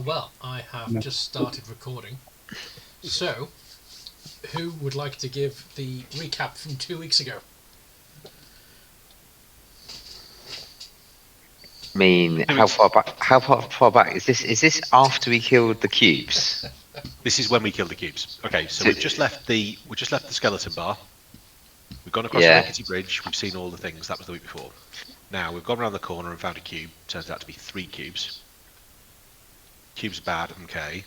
Well, I have No. just started recording. So, who would like to give the recap from 2 weeks ago? I mean, Two weeks. How far back is this? Is this after we killed the cubes? This is when we killed the cubes. Okay, so So, we've just left the skeleton bar. We've gone across the yeah. rickety bridge. We've seen all the things. That was the week before. Now we've gone around the corner and found a cube. Turns out to be 3 cubes. Cube's bad. Okay.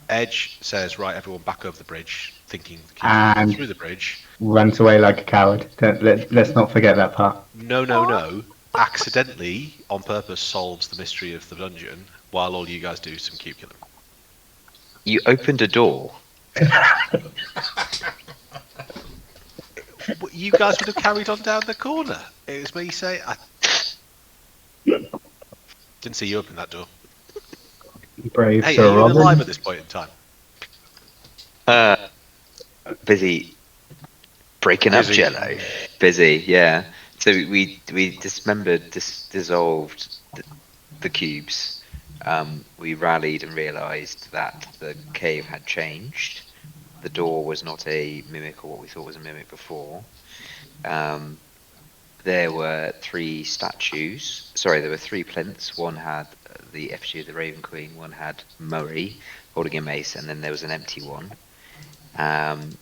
Edge says, right, everyone back over the bridge, thinking the cubes are going to go And through the bridge. runs away like a coward. Let's not forget that part. No, no, no. Accidentally, on purpose, solves the mystery of the dungeon while all you guys do some cube killing. You opened a door. You guys would have carried on down the corner. It was me saying, I didn't see you open that door. Brave Hey, Sir are you Robin. alive at this point in time? Busy breaking up Busy. Jello. Busy, yeah. So we dismembered, dissolved the cubes. We rallied and realised that the cave had changed. The door was not a mimic or what we thought was a mimic before. There were 3 statues. Sorry, there were 3 plinths. One had the effigy of the Raven Queen. One had Murray holding a mace, and then there was an empty one. And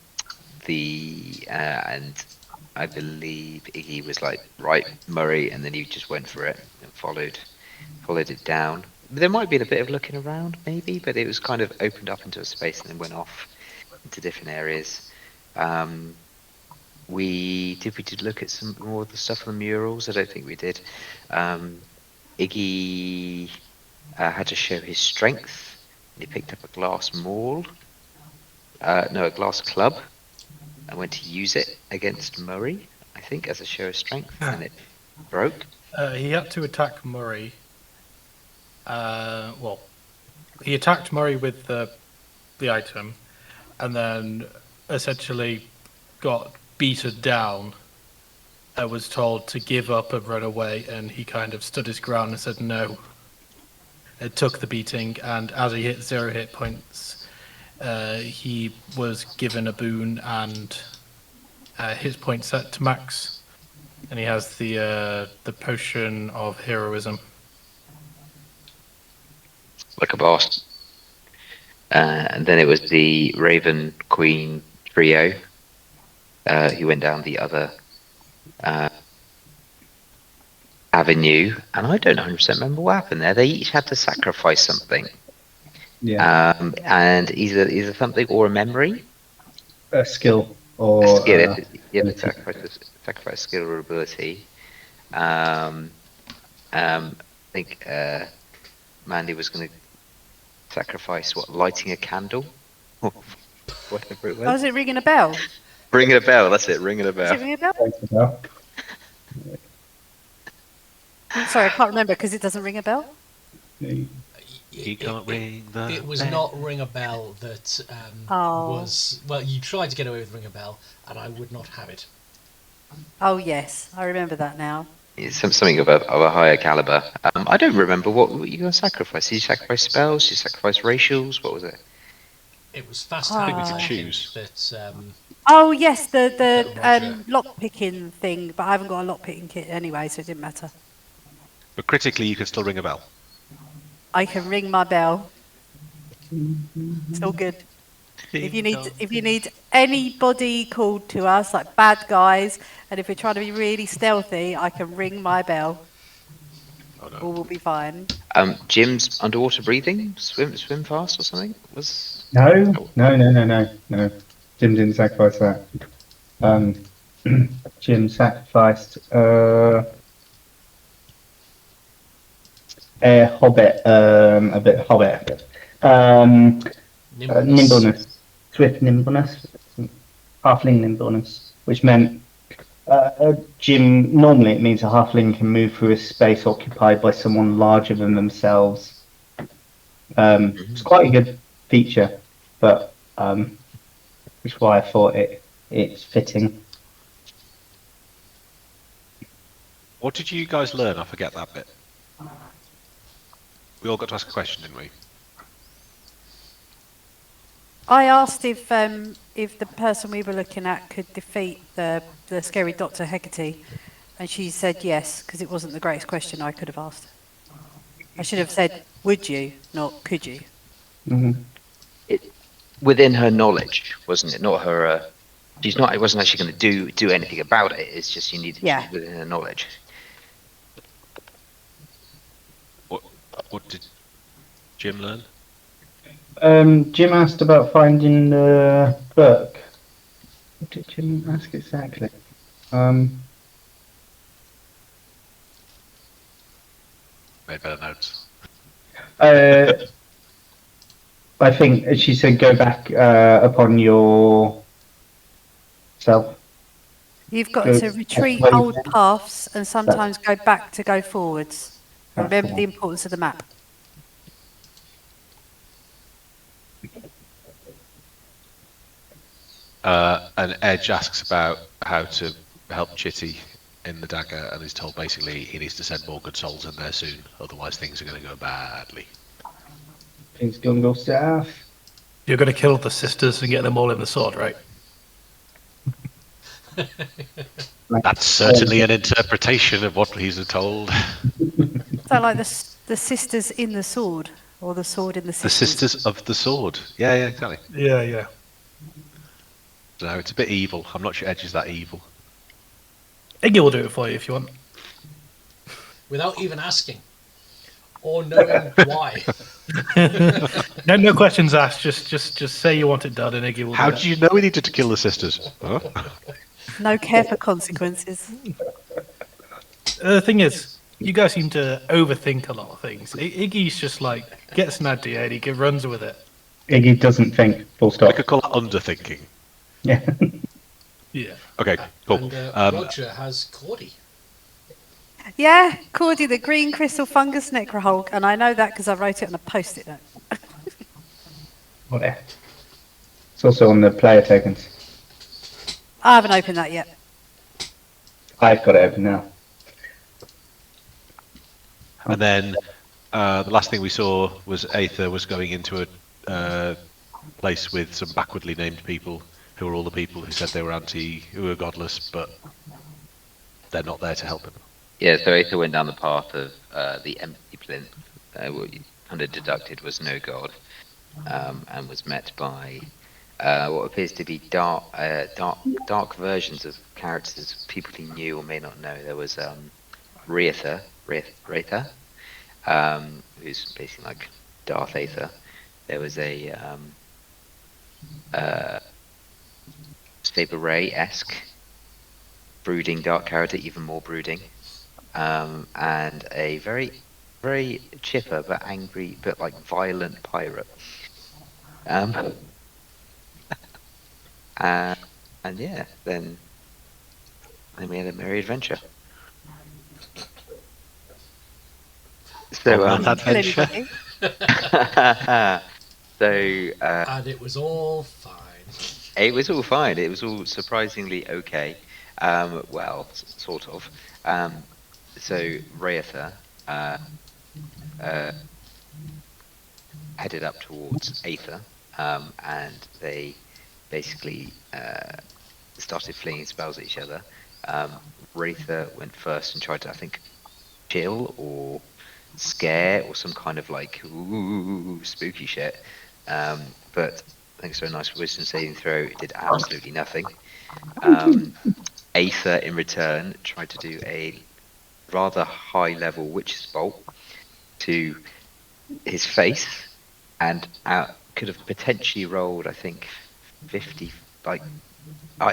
I believe Iggy was like, right, Murray, and then he just went for it and followed it down. There might have been a bit of looking around, maybe, but it was kind of opened up into a space and then went off into different areas. We did look at some more of the stuff on the murals. I don't think we did. Iggy had to show his strength. He picked up a glass maul. No, a glass club. I went to use it against Murray, I think, as a show of strength, and it broke. He had to attack Murray. Well, he attacked Murray with the item, and then essentially got beaten down. I was told to give up and run away, and he kind of stood his ground and said no. It took the beating, and as he hit 0 hit points, he was given a boon and his point set to max, and he has the potion of heroism. Like a boss. And then it was the Raven Queen trio who went down the other avenue, and I don't 100% remember what happened there. They each had to sacrifice something. Yeah. And either something or a memory. A skill or A skill. You have to ability. sacrifice skill or ability. I think Mandy was going to sacrifice lighting a candle, whatever it was. Oh, is it ringing a bell? Ringing a bell. That's it. Ringing a Is bell. it ringing a bell? Thanks for that. Sorry, I can't remember because it doesn't ring a bell. He can't ring the It was bell. not ring a bell that was. Well, you tried to get away with ring a bell, and I would not have it. Oh yes, I remember that now. It's something of a higher caliber. I don't remember what you going to sacrifice. Did you sacrifice spells? Did you sacrifice racials? What was it? It was fast I hand think we could choose. that. Oh yes, the Roger. lock picking thing, but I haven't got a lock picking kit anyway, so it didn't matter. But critically, you can still ring a bell. I can ring my bell. It's all good. If you need anybody called to us, like bad guys, and if we're trying to be really stealthy, I can ring my bell. Oh no. All will be fine. Jim's underwater breathing, swim fast or something was. No. Jim didn't sacrifice that. Jim sacrificed a hobbit, a bit hobbit. Nimbleness, swift nimbleness, halfling nimbleness, which meant Jim. Normally, it means a halfling can move through a space occupied by someone larger than themselves. It's quite a good feature, but which is why I thought it's fitting. What did you guys learn? I forget that bit. We all got to ask a question, didn't we? I asked if the person we were looking at could defeat the scary Dr. Hecate, and she said yes, because it wasn't the greatest question I could have asked. I should have said, would you, not could you? Mhm. Within her knowledge, wasn't it? Not her. She's not. It wasn't actually going to do anything about it. It's just you needed within her knowledge. What did Jim learn? Jim asked about finding the book. What did Jim ask exactly? Made better notes. I think she said go back upon your self. You've got to retreat old paths and sometimes go back to go forwards. Remember the importance of the map. And Edge asks about how to help Chitty in the dagger, and he's told basically he needs to send more good souls in there soon, otherwise things are going to go badly. Things gonna go south. You're going to kill the sisters and get them all in the sword, right? That's certainly an interpretation of what he's told. So like the sisters in the sword, or the sword in the sisters. The sisters of the sword. Yeah, exactly. Yeah. No, it's a bit evil. I'm not sure Edge is that evil. Iggy will do it for you if you want. Without even asking. Or knowing why. No questions asked. Just say you want it done, and Iggy will. How do it. did you know we needed to kill the sisters? Huh? No care for consequences. The thing is, you guys seem to overthink a lot of things. Iggy's just like gets an idea and he runs with it. Iggy doesn't think. Full We stop. could call it underthinking. Yeah. Yeah. Okay, cool. And Roger has Cordy. Yeah, Cordy, the green crystal fungus necrohulk, and I know that because I wrote it on a post-it note. Oh, yeah. It's also on the player tokens. I haven't opened that yet. I've got it open now. And then the last thing we saw was Aether was going into a place with some backwardly named people who were all the people who said they were who were godless, but they're not there to help him. Yeah, so Aether went down the path of the empty plinth, what you kind of deducted was no god, and was met by what appears to be dark versions of characters, people he knew or may not know. There was Raether, who's basically like Darth Aether. There was a Saber Ray-esque brooding dark character, even more brooding, and a very, very chipper but angry but like violent pirate. And yeah, then we had a merry adventure. So adventure. And it was all fine. It was all fine. It was all surprisingly okay. Well, sort of. So Raether headed up towards Aether, and they basically started flinging spells at each other. Raether went first and tried to, I think, chill or scare or some kind of like ooh, spooky shit. But thanks to a nice wisdom saving throw, it did absolutely nothing. Aether, in return, tried to do a rather high-level witch's bolt to his face, and could have potentially rolled, I think, 50, like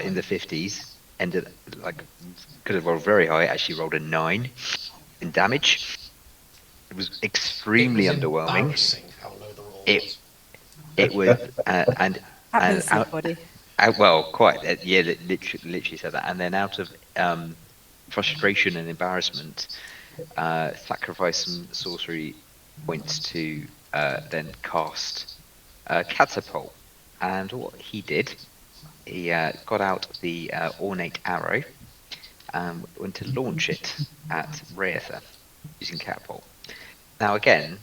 in the 50s. Ended like could have rolled very high. Actually, rolled a 9 in damage. It was extremely underwhelming. Embarrassing how low the roll was. It was and Happens to everybody. well, quite. Yeah, literally said that. And then out of frustration and embarrassment, sacrificed some sorcery points to then cast Catapult. And what he did, he got out the ornate arrow and went to launch it at Raether using Catapult. Now again,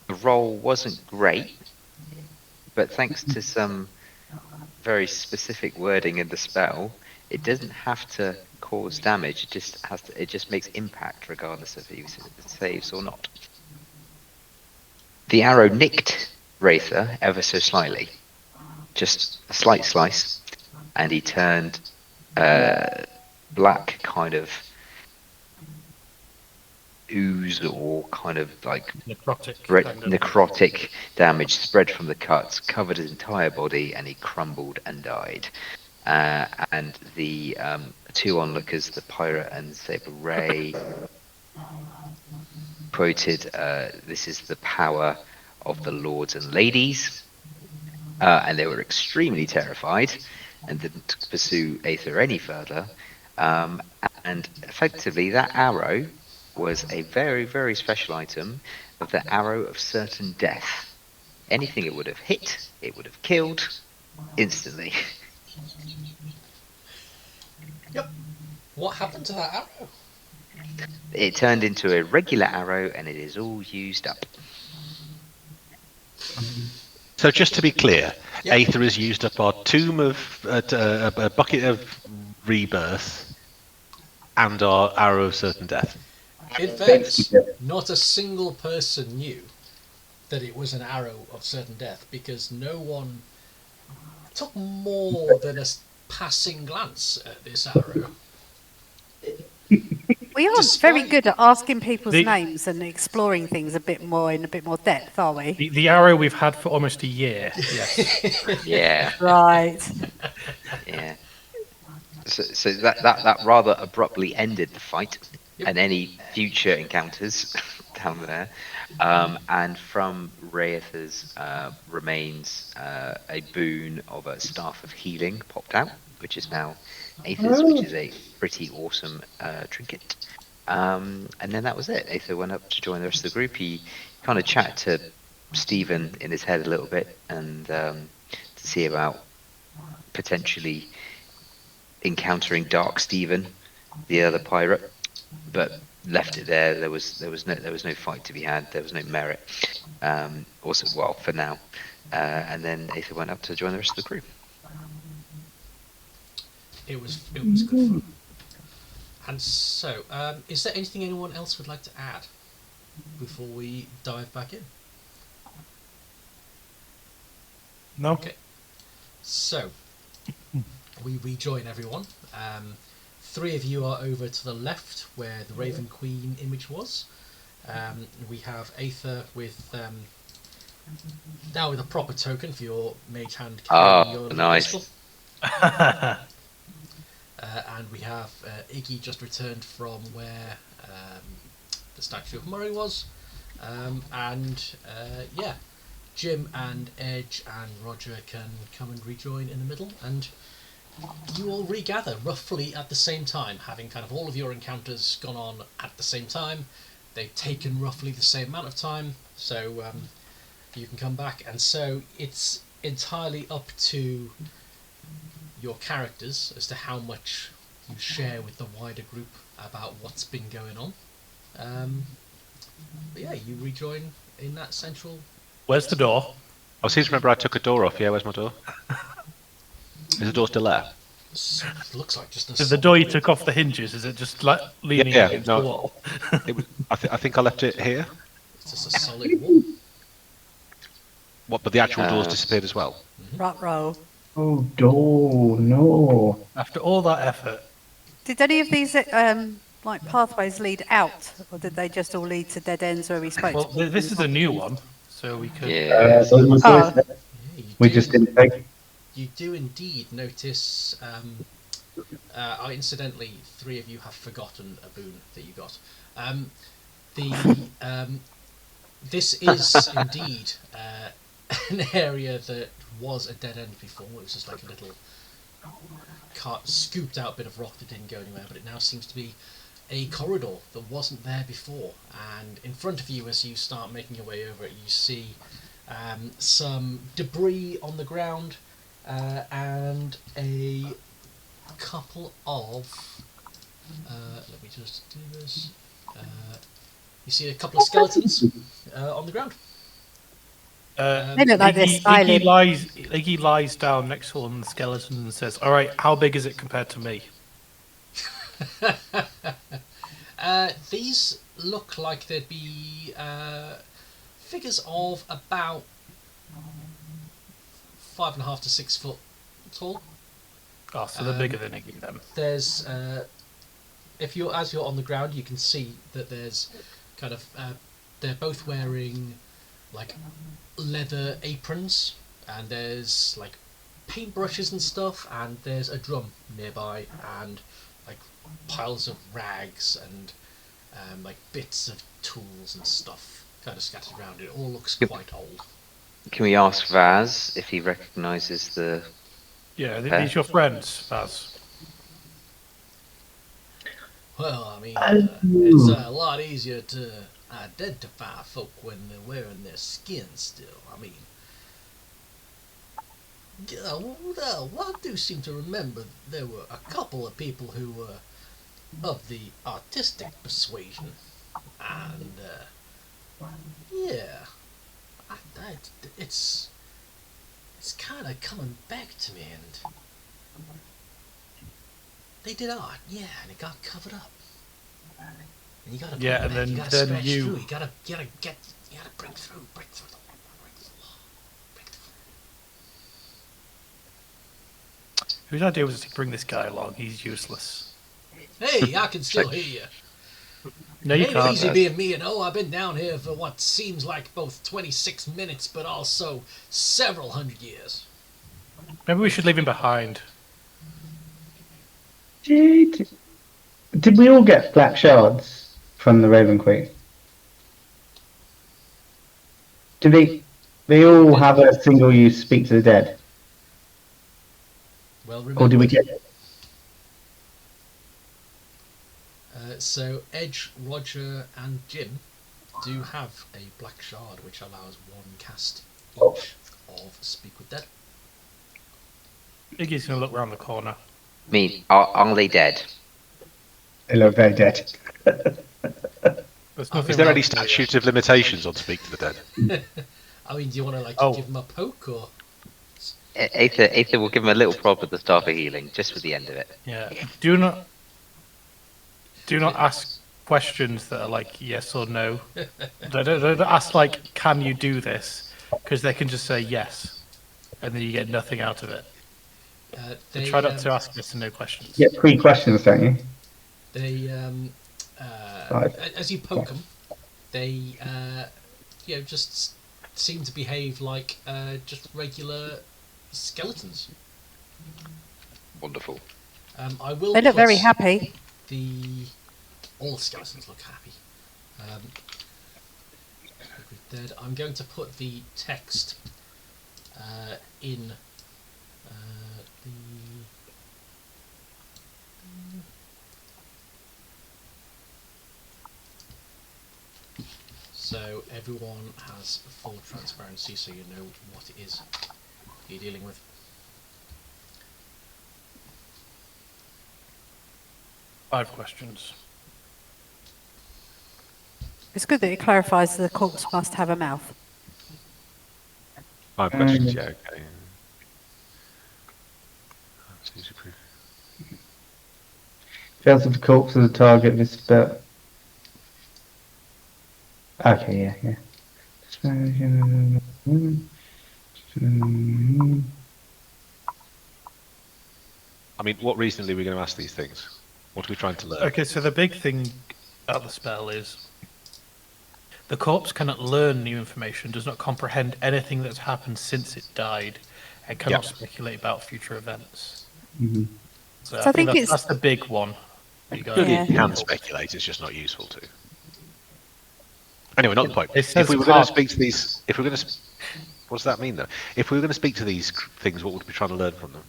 The roll wasn't great, but thanks to some very specific wording in the spell, it doesn't have to cause damage. It just has to. It just makes impact regardless if he saves or not. The arrow nicked Wraither ever so slightly, just a slight slice, and he turned black kind of ooze or kind of like necrotic damage spread from the cuts, covered his entire body, and he crumbled and died. And the two onlookers, the pirate and Saber Ray, quoted, "This is the power of the lords and ladies," and they were extremely terrified and didn't pursue Aether any further. And effectively, that arrow was a very, very special item of the arrow of certain death. Anything it would have hit, it would have killed instantly. Yep. What happened to that arrow? It turned into a regular arrow, and it is all used up. So just to be clear, Yep. Aether has used up our tomb of a bucket of rebirth and our arrow of certain death. In fairness, not a single person knew that it was an arrow of certain death, because no one took more than a passing glance at this arrow. We are Despite- very good at asking people's The- names and exploring things a bit more in a bit more depth, are we? The arrow we've had for almost a year. Yes. Yeah, Right. yeah. So that rather abruptly ended the fight Yep. and any future encounters down there. And from Wraither's remains, a boon of a staff of healing popped out, which is now Aether's, which is a pretty awesome trinket. And then that was it. Aether went up to join the rest of the group. He kind of chatted to Stephen in his head a little bit, and to see about potentially encountering Dark Stephen, the other pirate, but left it there. There was no fight to be had. There was no merit. Also, well, for now. And then Aether went up to join the rest of the crew. It was good fun. And so, is there anything anyone else would like to add before we dive back in? No? Okay. So, we rejoin everyone. 3 of you are over to the left where the Raven Queen image was. We have Aether with now with a proper token for your mage hand carrying your little nice. pistol. And we have Iggy just returned from where the statue of Murray was. Yeah, Jim and Edge and Roger can come and rejoin in the middle, and you all regather roughly at the same time, having kind of all of your encounters gone on at the same time. They've taken roughly the same amount of time, so you can come back. And so it's entirely up to your characters as to how much you share with the wider group about what's been going on. But yeah, you rejoin in that central... Where's the door? I seem to remember I took a door off. Yeah, where's my door? Is the door still there? It looks like just a Is the solid door you wall. took off the hinges? Is it just like leaning Yeah, against no. the wall? It was, I think I left it here. It's just a solid wall. What? But the actual doors disappeared as well. Ruh-roh. Oh, door, no. After all that effort, Did any of these like pathways lead out, or did they just all lead to dead ends where we spoke? well, this is a new one, so we could. Yeah. Oh. Yeah, you We do- just didn't take. You do indeed notice. Incidentally, 3 of you have forgotten a boon that you got. This is indeed an area that was a dead end before. It was just like a little scooped out bit of rock that didn't go anywhere, but it now seems to be a corridor that wasn't there before. And in front of you, as you start making your way over it, you see some debris on the ground. And a couple of let me just do this. You see a couple of skeletons on the ground. They look like they're smiling. Iggy lies down next to one of the skeletons and says, "All right, how big is it compared to me?" These look like they'd be figures of about 5.5 to 6 foot tall. Oh, so they're bigger than Iggy then. There's as you're on the ground, you can see that there's kind of they're both wearing like leather aprons, and there's like paintbrushes and stuff, and there's a drum nearby, and like piles of rags and like bits of tools and stuff kind of scattered around. It all looks quite old. Can we ask Vaz if he recognises the? Yeah, these your friends, Vaz. Well, I mean, it's a lot easier to identify folk when they're wearing their skin still. I mean, I do seem to remember there were a couple of people who were of the artistic persuasion, and yeah, it's kind of coming back to me, and they did art, yeah, and it got covered up. And you gotta and then you gotta stretch you through. You gotta break through the wall. Whose idea was it to bring this guy along? He's useless. Hey, I can still hear you. No, you Ain't can't. easy being me, you know. I've been down here for what seems like both 26 minutes, but also several hundred years. Maybe we should leave him behind. Did we all get black shards from the Raven Queen? Do they all have a single use speak to the dead? Well, Or do we get? So Edge, Roger, and Jim do have a black shard, which allows one cast each of Speak with Dead. Iggy's going to look round the corner. Me, are they dead? They look very dead. There's nothing Is there wrong any with statute of limitations on Speak to the Dead? I mean, do you want to give them a poke or? Aether will give him a little prod with the Staff of Healing, just for the end of it. Yeah. Do not ask questions that are like yes or no. Don't ask like, can you do this? Because they can just say yes, and then you get nothing out of it. They Try not to ask yes and no questions. You get 3 questions, don't you? They Right. as you poke them, they just seem to behave like just regular skeletons. Wonderful. I will. They look put very happy. All the skeletons look happy. Dead. I'm going to put the text in the. So everyone has full transparency, so you know what it is you're dealing with. Five questions. It's good that it clarifies the corpse must have a mouth. 5 questions, yeah, okay. That's easy proof. Fails if the corpse is a target of this spell. Okay, yeah. I mean, what reasonably are we going to ask these things? What are we trying to learn? Okay, so the big thing about the spell is the corpse cannot learn new information, does not comprehend anything that's happened since it died, and cannot speculate about future events. Mm-hmm. So So I think that's the big one. You guys Yeah. You can speculate, it's just not useful to. Anyway, not the point. It says If we were going hard- to speak to these, what does that mean though? If we were going to speak to these things, what would we be trying to learn from them?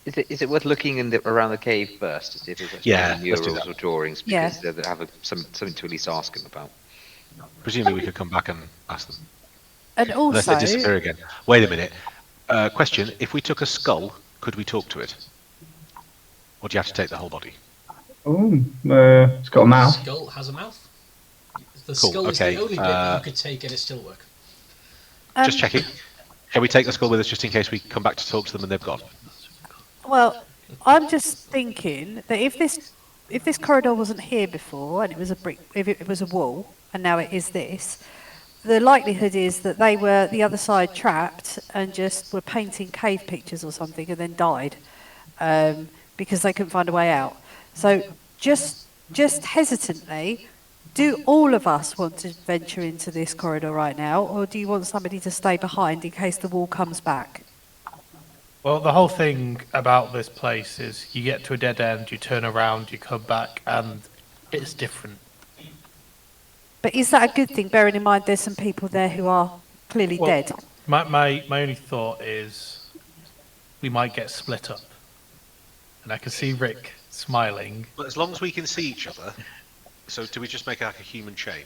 Is it worth looking around the cave first to see if there's Yeah, any let's do murals that. or drawings? Yeah. Because they have something to at least ask him about. Presumably we could come back and ask them. And Unless also, they disappear again. Wait a minute. Question, if we took a skull, could we talk to it? Or do you have to take the whole body? Oh, it's got a mouth. Skull has a mouth. The Cool, skull okay, is the only bit that you could take and it still work. Just checking. Shall we take the skull with us just in case we come back to talk to them and they've gone? Well, I'm just thinking that if this corridor wasn't here before and it was a brick, if it was a wall, and now it is this, the likelihood is that they were the other side trapped and just were painting cave pictures or something and then died because they couldn't find a way out. So just hesitantly, do all of us want to venture into this corridor right now, or do you want somebody to stay behind in case the wall comes back? Well, the whole thing about this place is you get to a dead end, you turn around, you come back, and it's different. But is that a good thing, bearing in mind there's some people there who are clearly dead? My only thought is we might get split up. And I can see Rick smiling. But as long as we can see each other, so do we just make like a human chain?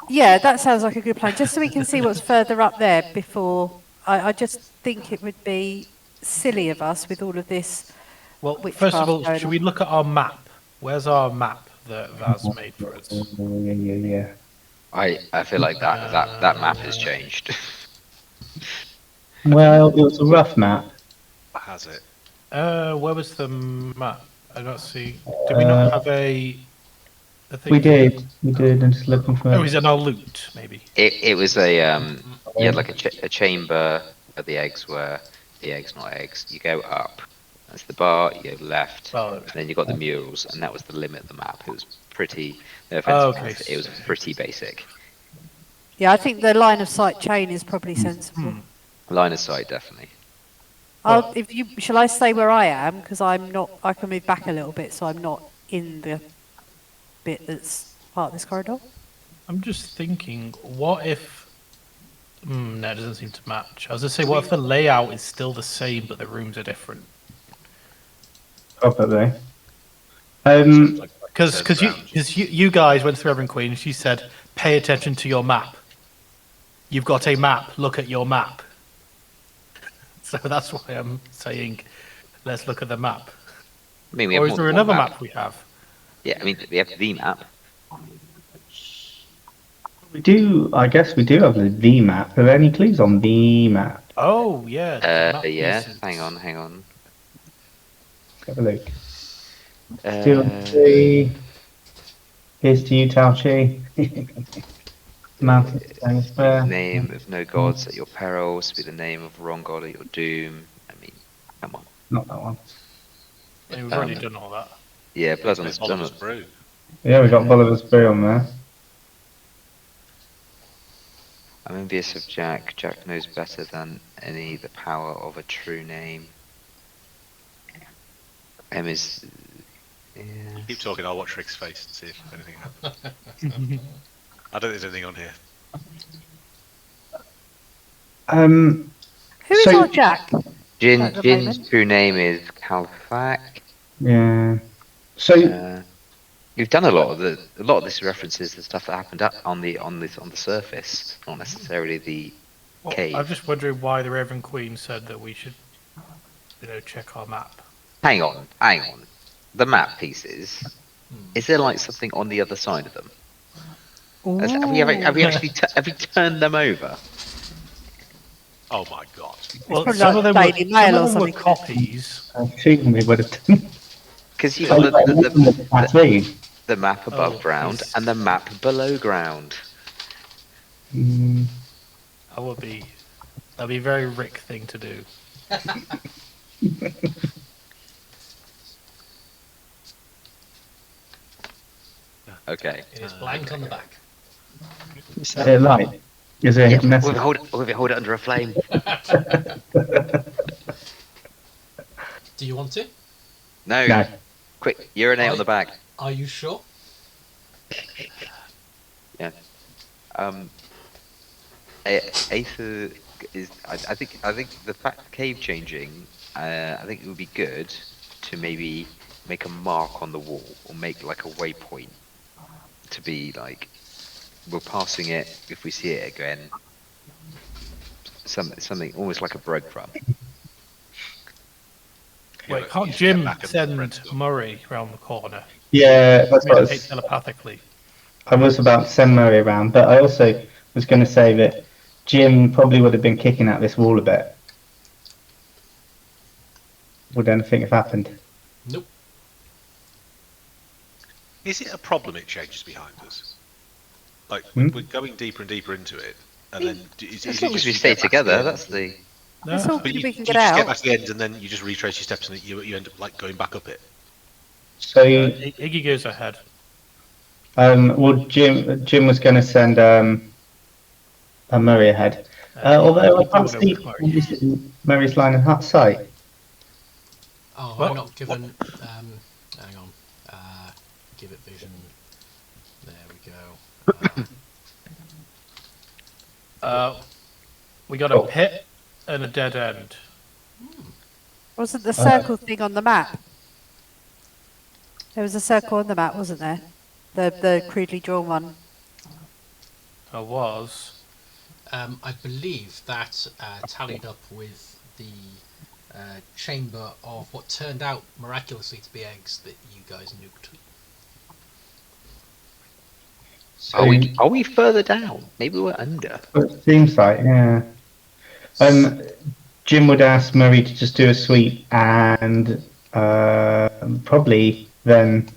Yeah, that sounds like a good plan, just so we can see what's further up there before... I just think it would be silly of us with all of this. Well, first of all, should we look at our map? Where's our map that Vaz made for us? Yeah. I feel like that map has changed. Well, it was a rough map. Has it? Where was the map? I don't see. Did we not have a thing? We did. I'm just looking for Oh, it. is it our loot, maybe? It was a you had like a chamber where the eggs were. The eggs, not eggs. You go up. That's the bar. You go left. Oh. And then you got the murals, and that was the limit of the map. It was pretty. No Oh, offense, okay. it was pretty basic. Yeah, I think the line of sight chain is probably sensible. Line of sight, definitely. Shall I stay where I am? Because I'm not. I can move back a little bit, so I'm not in the bit that's part of this corridor. I'm just thinking, what if... no, it doesn't seem to match. I was going to say, what if the layout is still the same, but the rooms are different? Probably. Because you guys went through Reverend Queen, and she said, pay attention to your map. You've got a map, look at your map. So that's why I'm saying, let's look at the map. I mean, we Or have is more there than one another map we have? Yeah, I mean, we have the map. We do. I guess we do have the V map. Are there any clues on the map? Oh, yeah. the map Yeah. pieces. Hang on. Have a look. Uh, Still three. Here's to you, Tauchi. Mountain Stones Square. Name of no gods at your perils. Be the name of wrong god at your doom. I mean, come on. Not that one. I mean, we've already done all that. Yeah, blood on the Oliver's brew. Yeah, we got Bolivar's Brew on there. I'm envious of Jack. Jack knows better than any the power of a true name. M is. Yeah. Keep talking, I'll watch Rick's face and see if anything happens. I don't think there's anything on here. Who is So- our Jack? at the Jin's moment? true name is Kalfak. Yeah. So We've done a lot of this references to stuff that happened up on the surface, not necessarily the Well, cave. I'm just wondering why the Reverend Queen said that we should, check our map. Hang on. The map pieces. Is there like something on the other side of them? Have we actually have we turned them over? Oh my god. Well, probably some like of them Daily Mail or were something. copies. I assume we would have done. Because you Oh, got tattoo. the map above Oh, ground yes. and the map below ground. Mm, That'd be a very Rick thing to do. Okay. It is blank on the back. light. Is there a hidden message? Hold it under a flame. Do you want to? No. No. Quick, urinate on the back. Are you sure? Yeah. Aether is. I think the fact cave changing. I think it would be good to maybe make a mark on the wall or make like a waypoint to be like we're passing it if we see it again. Something almost like a breadcrumb. Wait, can't you just Jim get back and send press it. Murray round the corner? Yeah, that's what I Communicate was, telepathically. I was about to send Murray around, but I also was going to say that Jim probably would have been kicking at this wall a bit. Would anything have happened? Nope. Is it a problem it changes behind us? Like, Hmm? we're going deeper and deeper into it, and then As long as we stay together, that's the. That's all But good you, if we can you get just get out. back to the end, and then you just retrace your steps, and you end up like going back up it. So, Iggy goes ahead. well, Jim was going to send Murray ahead. Although I Iggy can't will go see with Murray. Murray's line of sight. Oh, What? I'm not given. Hang on. Give it vision. There we go. We got a pit and a dead end. Wasn't the circle thing on the map? There was a circle on the map, wasn't there? The crudely drawn one. There was. I believe that tallied up with the chamber of what turned out miraculously to be eggs that you guys nuked. So, Are we further down? Maybe we're under. it seems like, yeah. Jim would ask Murray to just do a sweep and probably then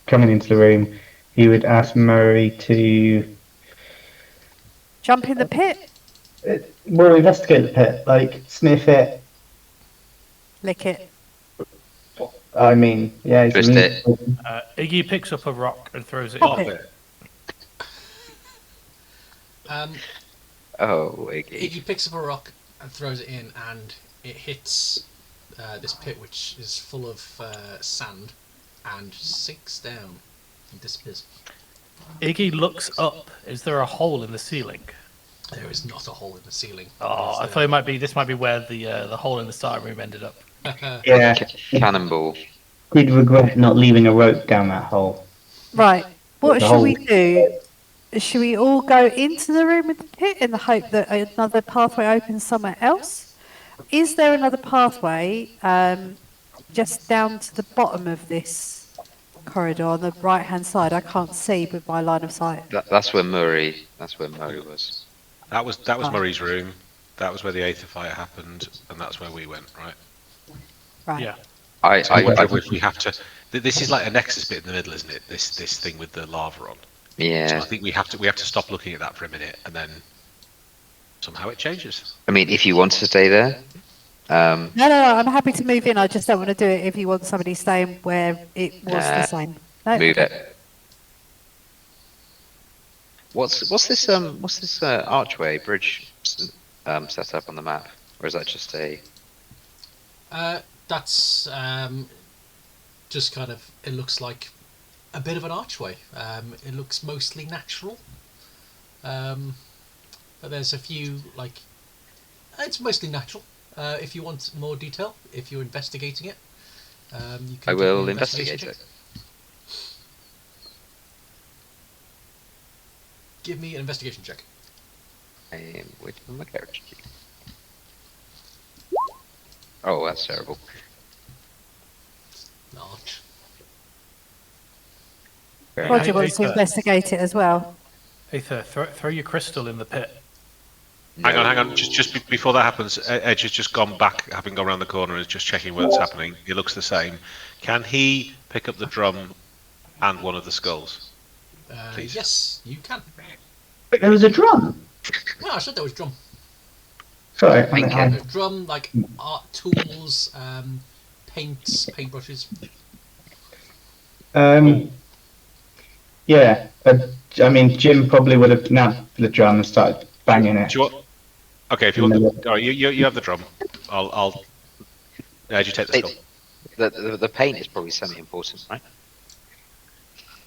coming into the room, he would ask Murray to Jump in the pit, well investigate the pit, like sniff it. lick it. I mean, yeah, he's Twist it. Iggy picks up a rock and throws it Pop in. it. Oh, Iggy. Iggy picks up a rock and throws it in, and it hits this pit, which is full of sand, and sinks down and disappears. Iggy looks up. Is there a hole in the ceiling? There is not a hole in the ceiling. Oh, I thought it might be. This might be where the hole in the starting room ended up. Yeah, Cannonball. he'd regret not leaving a rope down that hole. Right. What The should hole. we do? Should we all go into the room with the pit in the hope that another pathway opens somewhere else? Is there another pathway just down to the bottom of this corridor on the right-hand side? I can't see with my line of sight. That's where Murray. That's where Murray was. That was Oh. Murray's room. That was where the Aether fight happened, and that's where we went, right? Right. Yeah. I wonder if we have to. This is like a nexus bit in the middle, isn't it? This thing with the lava on. So Yeah. I think we have to stop looking at that for a minute, and then somehow it changes. I mean, if you want to stay there, No, I'm happy to move in. I just don't want to do it if you want somebody staying where it was the same. No? move it. What's this archway bridge set up on the map, or is that just a? That's just kind of. It looks like a bit of an archway. It looks mostly natural, but there's a few like. It's mostly natural. If you want more detail, if you're investigating it, you can. I do will an investigate investigation it. check. Give me an investigation check. I am waiting for my character sheet. Oh, that's terrible. Large. Very Roger nice. wants to investigate it as well. Aether, throw your crystal in the pit. Hang on. Just before that happens, Edge has just gone back, having gone around the corner, and is just checking what's happening. It looks the same. Can he pick up the drum and one of the skulls? Please. Yes, you can. But there was a drum. No, I said there was drum. Sorry, There's drum, like art tools, paints, paintbrushes. Yeah. I mean, Jim probably would have nabbed the drum and started banging it. Do you want? Okay, if you want, all right, you have the drum. I'll Edge, you take the skull. The paint is probably semi-important, right?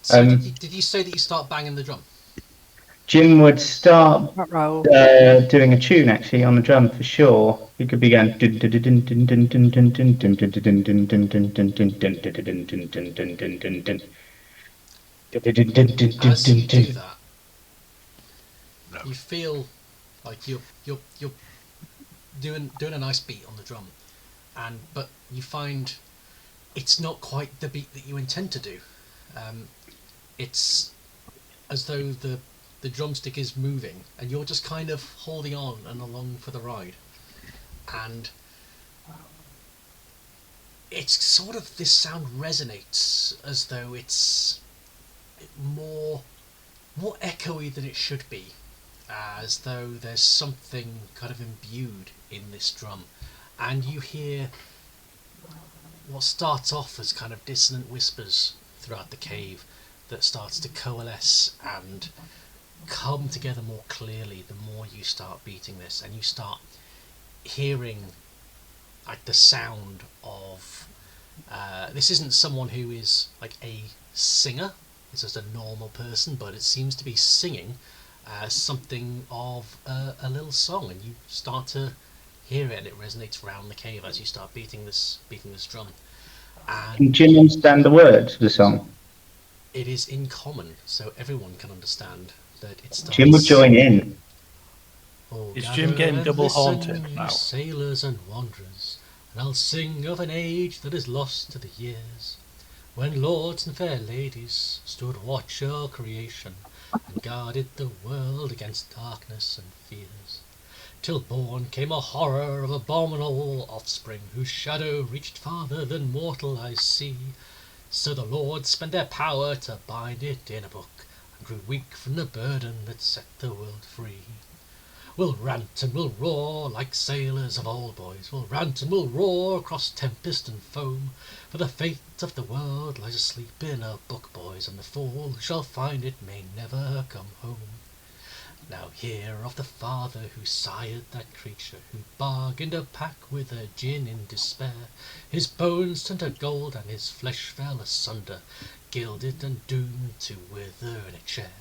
So did you say that you start banging the drum? Jim would start Roll. doing a tune actually on the drum for sure. He could be going. As you do that, No. you feel like you're doing a nice beat on the drum, but you find it's not quite the beat that you intend to do. It's as though the the drumstick is moving, and you're just kind of holding on and along for the ride. And it's sort of, this sound resonates as though it's more echoey than it should be, as though there's something kind of imbued in this drum. And you hear what starts off as kind of dissonant whispers throughout the cave that starts to coalesce and come together more clearly the more you start beating this, and you start hearing like the sound of this isn't someone who is like a singer, it's just a normal person, but it seems to be singing something of a little song, and you start to hear it, and it resonates around the cave as you start beating this drum. Can And Jim understand the words of the song? it is in common, so everyone can understand that it starts. Jim would join in. Oh, Is Jim gather getting and double listen, haunted you now? sailors and wanderers, and I'll sing of an age that is lost to the years, when lords and fair ladies stood watch o'er creation, and guarded the world against darkness and fears. Till born came a horror of abominable offspring, whose shadow reached farther than mortal eyes see. So the lords spent their power to bind it in a book, and grew weak from the burden that set the world free. We'll rant and we'll roar like sailors of old, boys. We'll rant and we'll roar across tempest and foam, for the fate of the world lies asleep in a book, boys, and the fool who shall find it may never come home. Now hear of the father who sired that creature, who bargained a pack with a gin in despair. His bones turned to gold and his flesh fell asunder, gilded and doomed to wither in a chair.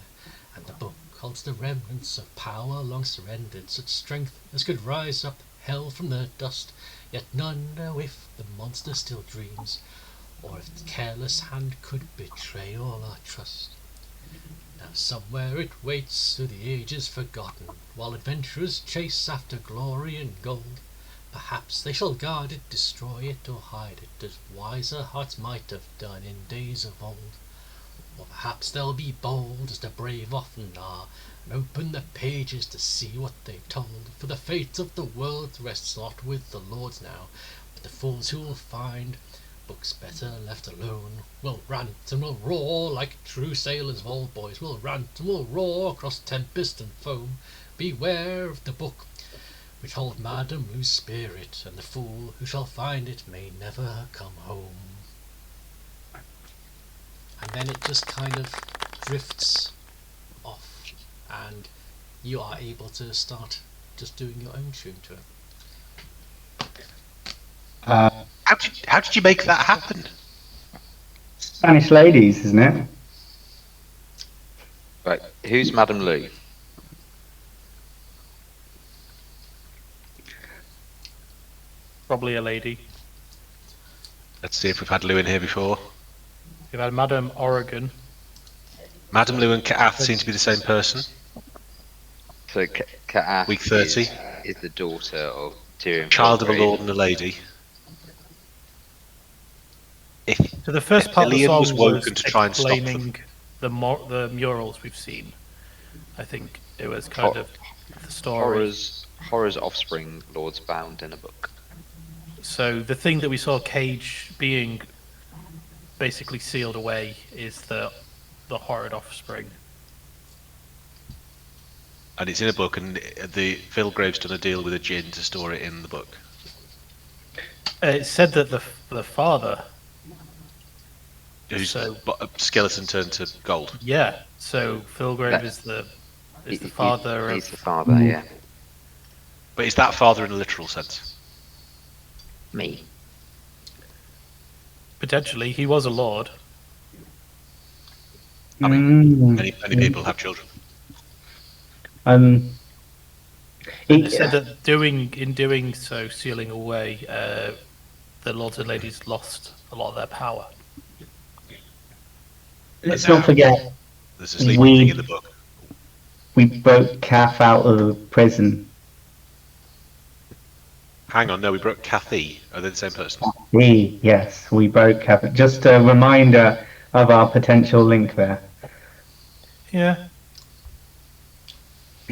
And the book holds the remnants of power long surrendered, such strength as could rise up hell from the dust. Yet none know if the monster still dreams, or if the careless hand could betray all our trust. Now somewhere it waits through the ages forgotten, while adventurers chase after glory and gold. Perhaps they shall guard it, destroy it, or hide it, as wiser hearts might have done in days of old. Or perhaps they'll be bold, as the brave often are, and open the pages to see what they've told. For the fate of the world rests not with the lords now, but the fools who'll find books better left alone. We'll rant and we'll roar like true sailors of old, boys. We'll rant and we'll roar across tempest and foam. Beware of the book which holds Madame Lou's spirit, and the fool who shall find it may never come home. And then it just kind of drifts off, and you are able to start just doing your own tune to it. How did you make that happen? Spanish ladies, isn't it? Right, who's Madame Lou? Probably a lady. Let's see if we've had Lou in here before. We've had Madame Oregon. Madame Lou and Kaath seem to be the same person. So Kaath Week 30. is the daughter of Tyrion. Child of a Kilgrave. lord and a lady. If So the first part of the Ilian song was woken was to try and stop them. explaining the murals we've seen. I think it was kind of the story. Horror's offspring, lords bound in a book. So the thing that we saw Cage being basically sealed away is the horrid offspring. And it's in a book, and the Kilgrave's done a deal with a djinn to store it in the book. It said that the father. Whose So- skeleton turned to gold. Yeah. So Kilgrave is the father He's of. the father, yeah. But is that father in a literal sense? Me. Potentially, he was a lord. I mean, many people have children. It It, said that in doing so, sealing away, the lords and ladies lost a lot of their power. let's not forget, There's a sleeping thing in the book. we broke Kath out of prison. Hang on, no, we broke Kathy. Are they the same person? Yes, we broke Kath. Just a reminder of our potential link there. Yeah.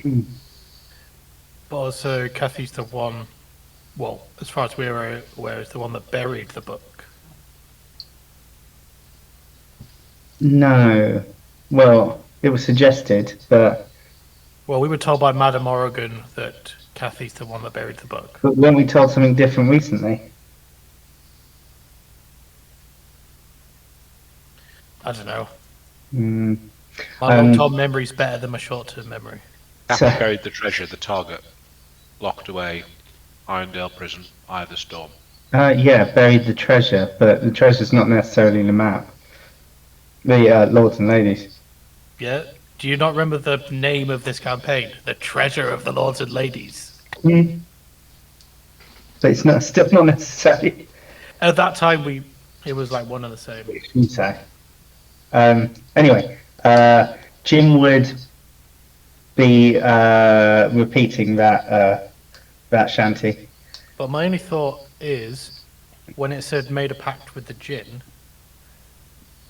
But also, Kathy's the one. Well, as far as we're aware, is the one that buried the book. No. Well, it was suggested, but Well, we were told by Madame Oregon that Kathy's the one that buried the book. weren't we told something different recently? I don't know. Mm. My long-term memory's better than my short-term memory. Kathy So- buried the treasure, the target, locked away, Irondale prison, Eye of the Storm. Yeah, buried the treasure, but the treasure's not necessarily in the map. The lords and ladies. Yeah? Do you not remember the name of this campaign? The Treasure of the Lords and Ladies. Mm. But it's not still not necessary. At that time, it was like one and the same. You say. Anyway, Jim would be repeating that shanty. But my only thought is, when it said made a pact with the Jinn,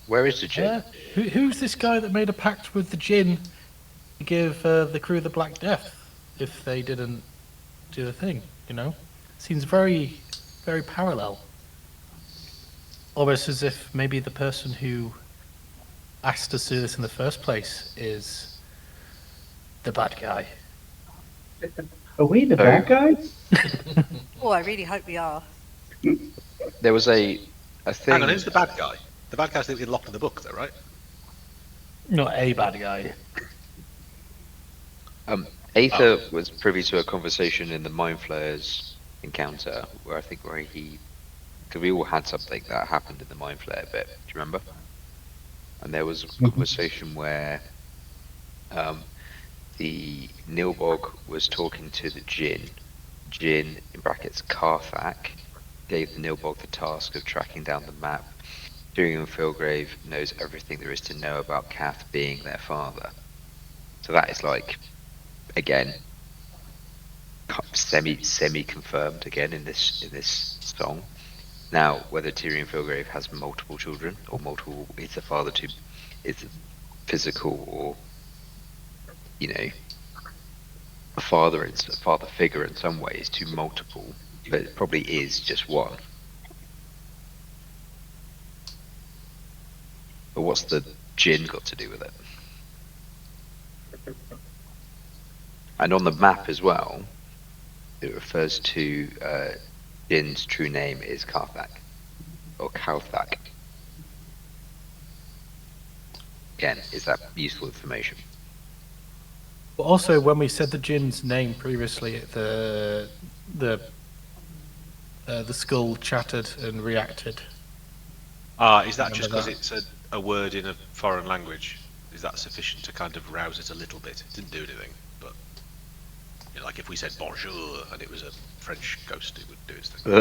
Where is the gin? who's this guy that made a pact with the Jinn to give the crew the Black Death if they didn't do the thing, you know? Seems very, very parallel. Almost as if maybe the person who asked us to do this in the first place is the bad guy. Are we the bad guys? Oh, I really hope we are. There was a thing. Hang on, who's the bad guy? The bad guy's locked in the book, though, right? Not a bad guy. Aether was privy to a conversation in the Mind Flayers encounter where he, because we all had something that happened in the Mind Flayer bit. Do you remember? And there was a conversation where the Nilbog was talking to the Jinn. Jinn, in brackets, Karthak, gave the Nilbog the task of tracking down the map. Tyrion Filgrave knows everything there is to know about Kath being their father. So that is like, again, semi confirmed again in this song. Now, whether Tyrion Filgrave has multiple children or multiple, is a father to, is physical or, you know, a father figure in some ways to multiple, but it probably is just one. But what's the Jinn got to do with it? And on the map as well, it refers to Jinn's true name is Karthak, or Kauthak. Again, is that useful information? But also, when we said the Jinn's name previously, the skull chattered and reacted. Is that just because that. it's a word in a foreign language? Is that sufficient to kind of rouse it a little bit? It didn't do anything, but you know, like if we said bonjour and it was a French ghost, it would do its thing.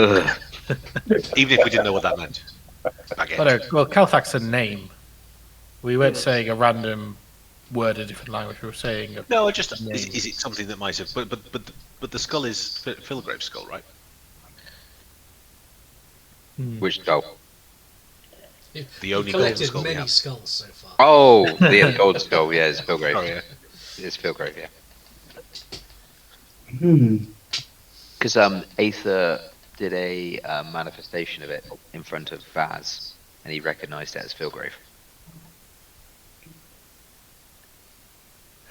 Even if we didn't know what that meant. Well, Kauthak's a name. We weren't saying a random word in a different language. We were saying No, is it something that might have? But the skull is Filgrave's skull, right? Which skull? The only You've collected golden skull we many have. skulls so far. Oh, the golden skull. Yeah, it's Filgrave. Oh yeah. It's Filgrave. Yeah. Hmm. Because Aether did a manifestation of it in front of Vaz, and he recognised it as Filgrave.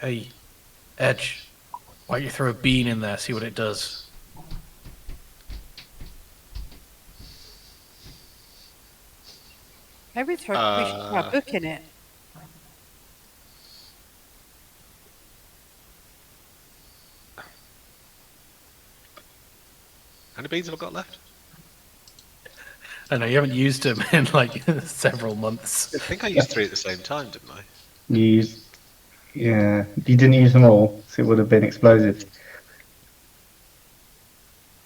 Hey, Edge, why don't you throw a bean in there, see what it does? Maybe we should try a book in it. How many beans have I got left? I know you haven't used them in like several months. I think I used 3 at the same time, didn't I? Yeah, you didn't use them all, so it would have been explosive.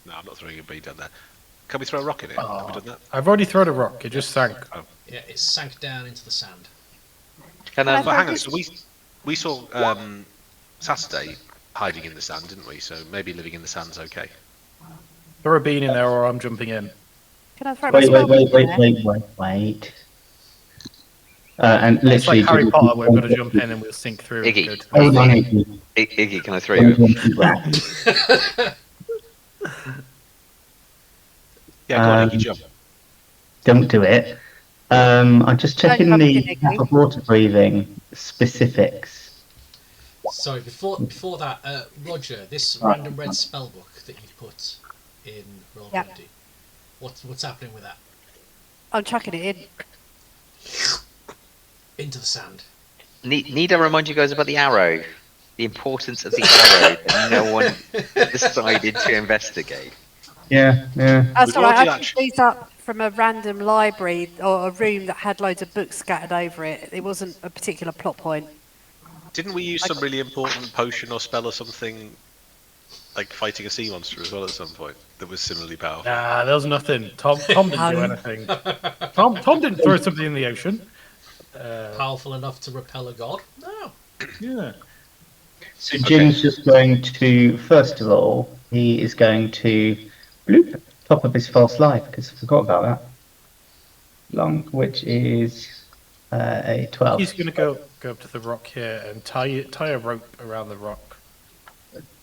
No, I'm not throwing a bean down there. Can we throw a rock in it? Have we done that? I've already thrown a rock. It just sank. Yeah, it sank down into the sand. Can But hang on, so we saw Saturday hiding in the sand, didn't we? So maybe living in the sand's okay. Throw a bean in there, or I'm jumping in. Can I throw my Wait, spell book in there? wait. And It's like literally, Harry Jim, Potter. We're going to jump in and we'll sink through and Iggy. go to hold the on, sea. Iggy. Iggy, can I throw you in? Yeah, go on, Iggy, jump. Don't do it. I'm just checking jump the in, Iggy. water breathing specifics. Sorry, before that, Roger, this Right. random red spell book that you've put in Roll20, Yeah. what's happening with that? I'm chucking it in. Into the sand. Need I remind you guys about the arrow? The importance of the arrow that no one decided to investigate. Yeah. That's We've all right. I already picked these up from a random library or a room that had loads of books scattered over it. It wasn't a particular plot point. Didn't we use some really important potion or spell or something, like fighting a sea monster as well at some point, that was similarly powerful? Nah, there was nothing. Tom didn't do No. anything. Tom didn't throw something in the ocean. Powerful enough to repel a god? No. Yeah. So Jim's just going to, first of all, he is going to bloop top of his false life because I forgot about that. Long, which is a 12. He's going to go up to the rock here and tie a rope around the rock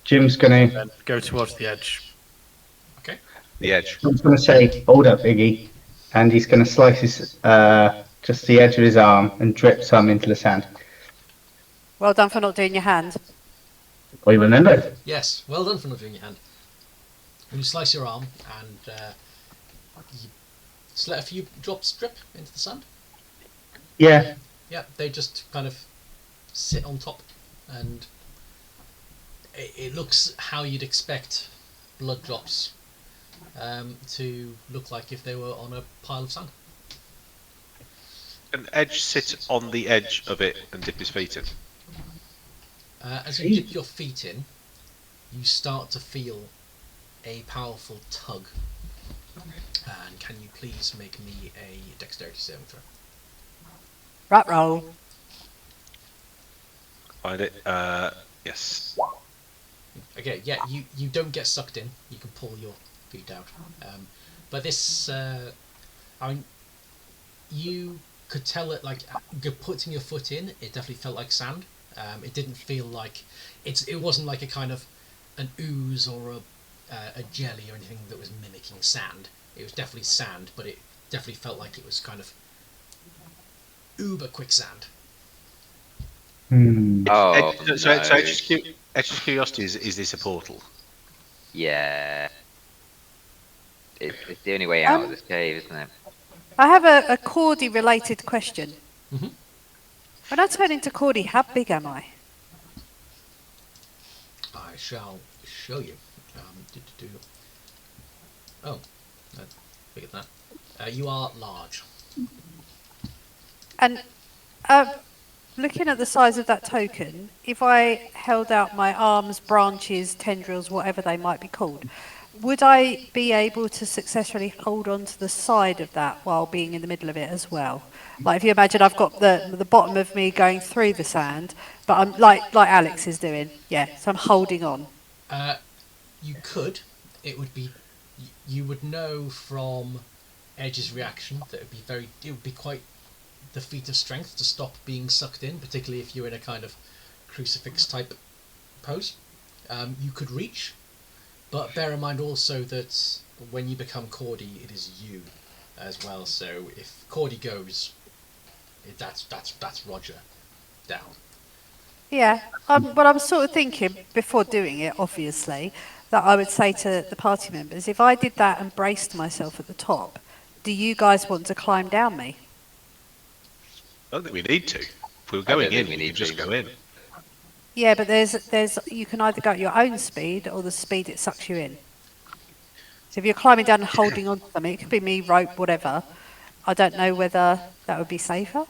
Jim's going to and go towards the edge. Okay. The edge. say, hold up, Iggy, and he's going to slice his just the edge of his arm and drip some into the sand. Well done for not doing your hand. We remember. Yes, well done for not doing your hand. And you slice your arm and you just let a few drops drip into the sand. Yeah. Yeah, they just kind of sit on top, and it looks how you'd expect blood drops to look like if they were on a pile of sand. Can Edge sit on the edge of it and dip his feet in? As you dip your feet in, you start to feel a powerful tug. And can you please make me a dexterity saving throw? Rat roll. Find it. Yes. Okay, yeah, you don't get sucked in. You can pull your feet out. But this, I mean, you could tell it like putting your foot in. It definitely felt like sand. It didn't feel like it wasn't like a kind of an ooze or a jelly or anything that was mimicking sand. It was definitely sand, but it definitely felt like it was kind of uber quicksand. Oh, So no. Edge's curiosity is this a portal? Yeah. It's the only way out of this cave, isn't it? I have a Cordy related question. Mhm. When I turn into Cordy, how big am I? I shall show you. Oh, bigger than that. You are large. And looking at the size of that token, if I held out my arms, branches, tendrils, whatever they might be called, would I be able to successfully hold on to the side of that while being in the middle of it as well? Like if you imagine I've got the bottom of me going through the sand, but I'm like Alex is doing. Yeah, so I'm holding on. You could. It would be. You would know from Edge's reaction that it would be quite the feat of strength to stop being sucked in, particularly if you're in a kind of crucifix type pose. You could reach, but bear in mind also that when you become Cordy, it is you as well. So if Cordy goes, that's Roger down. Yeah, but I was sort of thinking before doing it, obviously, that I would say to the party members, if I did that and braced myself at the top, do you guys want to climb down me? I don't think we need to. If we were I don't going think in, we we need could just to. go in. Yeah, but there's you can either go at your own speed or the speed it sucks you in. So if you're climbing down and holding on to something, it could be me, rope, whatever. I don't know whether that would be safer.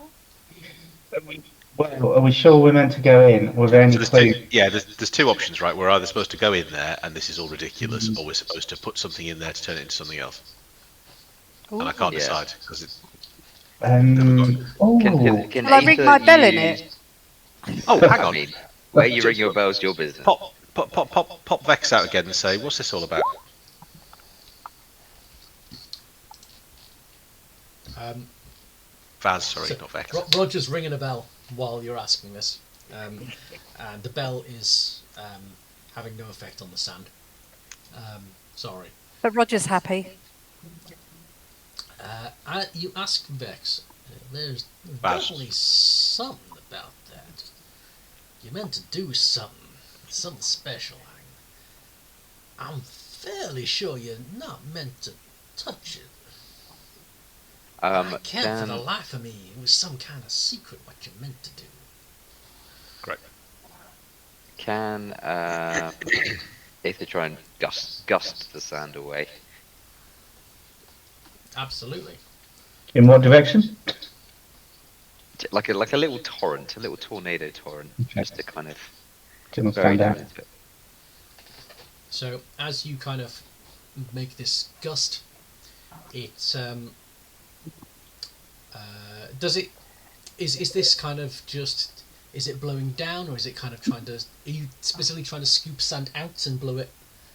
Well, are we sure we're meant to go in? Were there any So clues? there's two options, right? We're either supposed to go in there and this is all ridiculous, or we're supposed to put something in there to turn it into something else. And I can't Yeah. decide because it. Oh, Can Will I ring either my bell in use- it? Oh, hang I on. mean, where you ring your bell's your business. Pop Vex out again and say, what's this all about? Vaz, sorry, So, not Vex. Roger's ringing a bell while you're asking this, and the bell is having no effect on the sand. Sorry. But Roger's happy. You ask Vex. There's Vaz. definitely something about that. You meant to do something special. I'm fairly sure you're not meant to touch it. I can't for the life of me. It was some kind of secret what you meant to do. Great. Can Aether try and gust the sand away? Absolutely. In what direction? Like a little torrent, a little tornado torrent, Okay. just to kind of Didn't bury stand down out. into it. So as you kind of make this gust, it does it is this kind of just, is it blowing down, or is it kind of trying to, are you specifically trying to scoop sand out and blow it?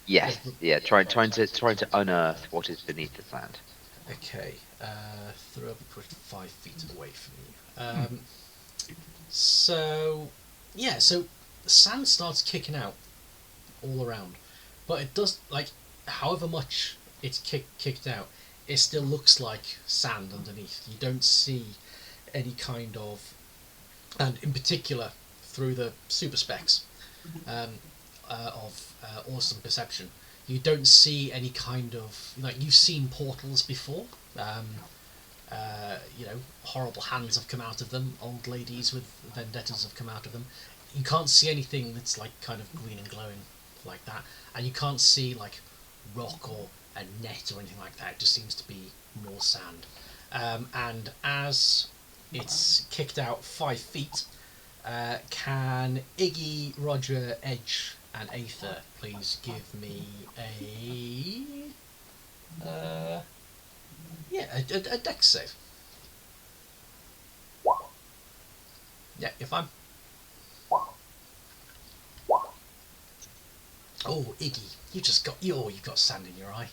Yes, yeah, trying to unearth what is beneath the sand. Okay, throw up a 5 feet away from you. So yeah, so the sand starts kicking out all around, but it does, like, however much it's kicked out, it still looks like sand underneath. You don't see any kind of, and in particular through the super specs of awesome perception, you don't see any kind of, like, you've seen portals before. Horrible hands have come out of them, old ladies with vendettas have come out of them. You can't see anything that's like kind of green and glowing like that, and you can't see like rock or a net or anything like that. It just seems to be more sand. And as it's kicked out 5 feet, can Iggy, Roger, Edge, and Aether please give me a dex save? Yeah, you're fine. Oh, Iggy, you've got sand in your eye.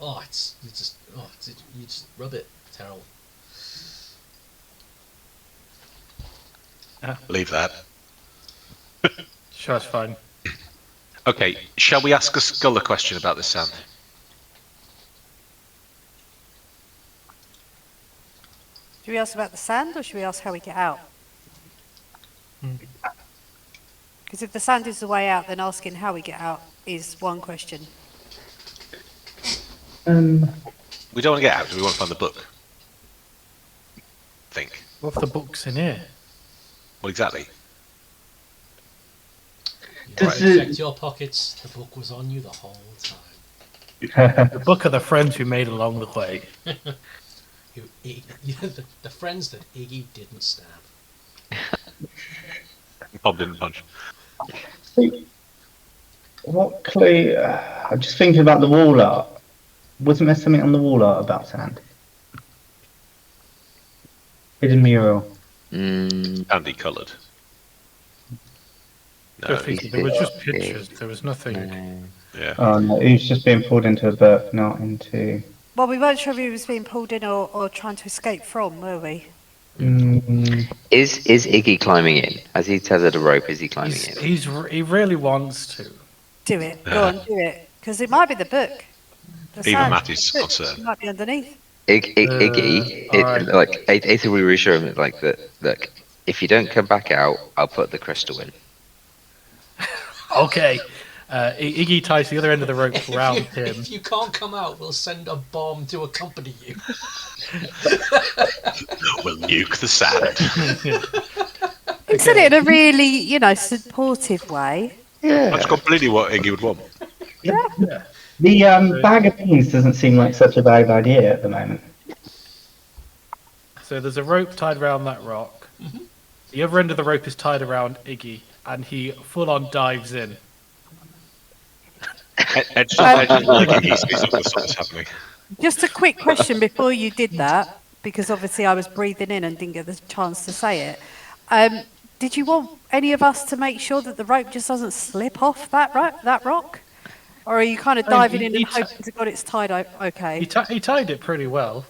Oh, you just rub it. Terrible. Leave that. Sure, it's fine. Okay, shall we ask a Skull a question about this sand? Should we ask about the sand, or should we ask how we get out? Because if the sand is the way out, then asking how we get out is one question. We don't want to get out, we want to find the book. Think. What if the book's in here? Well, exactly. Checked your pockets. The book was on you the whole time. The book of the friends we made along the way. The friends that Iggy didn't stab. Bob didn't punch. What clue? I'm just thinking about the wall art. Wasn't there something on the wall art about sand? Hidden mural. Candy coloured. No, Just thinking, there were just pictures. There was nothing. yeah. Oh no, he was just being pulled into a book, not into. Well, we weren't sure if he was being pulled in or trying to escape from, were we? Is Iggy climbing in? As he tethered a rope, is he climbing in? He really wants to. Do it. Go on, do it. Because it might be the book. The Even sand Matt is book concerned. might be underneath. Iggy, alright. like Aether, we reassure him like that. Look, if you don't come back out, I'll put the crystal in. Okay. Iggy ties the other end of the rope round him. If you can't come out, we'll send a bomb to accompany you. We'll nuke the sand. He said it in a really, supportive way. That's completely what Iggy would want. Yeah. The bag of beans doesn't seem like such a bad idea at the moment. So there's a rope tied around that rock. Mm-hmm. The other end of the rope is tied around Iggy, and he full-on dives in. Edge like Iggy, so he's not going to stop this happening. Just a quick question before you did that, because obviously I was breathing in and didn't get the chance to say it. Did you want any of us to make sure that the rope just doesn't slip off that rock? Or are you kind of diving in and hoping to God it's tied okay? He tied it pretty well.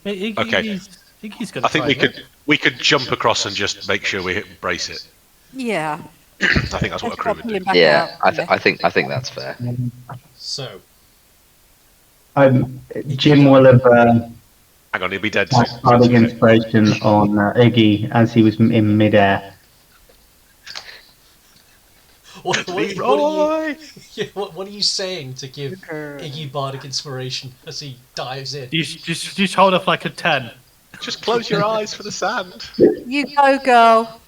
Okay. Iggy's gonna I think try we could jump across and just make sure we brace it. Yeah. I think that's what a crew would do. Back Yeah, out. I think that's fair. So, Jim will have Hang on, he'll be dead soon. cast bardic inspiration on Iggy as he was in midair. what are Leroy! what are you saying to give Iggy bardic inspiration as he dives in? Just hold up like a 10. Just close your eyes for the sand. You go, girl.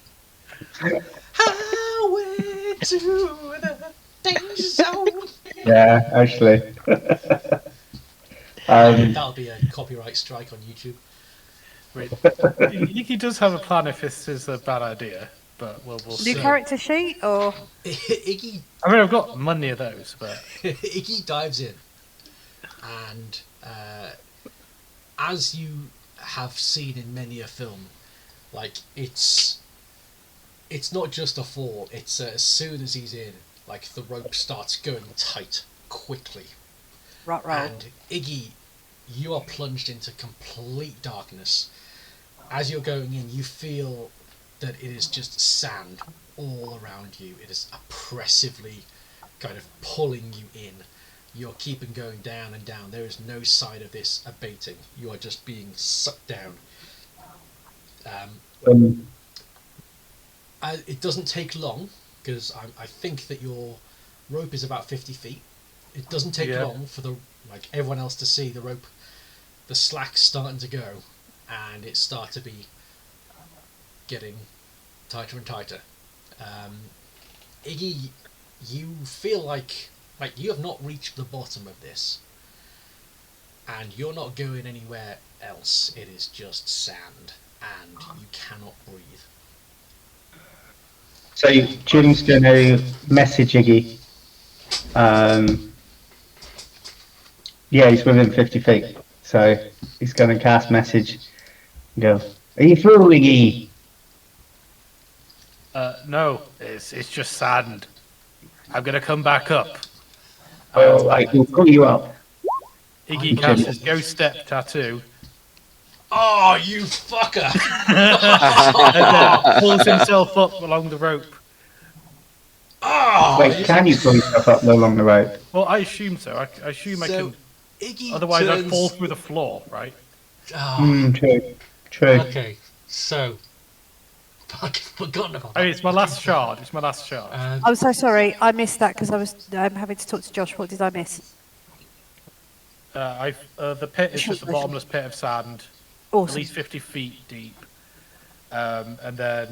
Highway to the danger zone. Yeah, actually. That'll be a copyright strike on YouTube. Wait, Iggy does have a plan if this is a bad idea, but we'll New see. character sheet or Iggy I mean, I've got money of those, but Iggy dives in, and as you have seen in many a film, like it's not just a fall. It's as soon as he's in, like the rope starts going tight quickly, right. and Iggy, you are plunged into complete darkness. As you're going in, you feel that it is just sand all around you. It is oppressively kind of pulling you in. You're keeping going down and down. There is no sign of this abating. You are just being sucked down. It doesn't take long, because I think that your rope is about 50 feet. It doesn't take long for everyone else to see the rope, the slack's starting to go, and it starts to be getting tighter and tighter. Iggy, you feel like you have not reached the bottom of this, and you're not going anywhere else. It is just sand, and you cannot breathe. So Jim's going to message Iggy. Yeah, he's within 50 feet. So he's going to cast message and go, "Are you through, Iggy?" no, it's just sand. I'm gonna come back up. Well, I will pull you up. Iggy casts his ghost step tattoo Oh, you fucker! and pulls himself up along the rope. Oh, Wait, can you pull yourself up along the rope? Well, I assume so. I assume I so can. Iggy Otherwise, I'd turns... fall through the floor, right? Oh, True. okay, so fucking forgotten about I mean, that. it's my last shard. I'm so sorry. I missed that because I was having to talk to Josh. What did I miss? The pit is just a bottomless pit of sand, at Awesome. least 50 feet deep. And then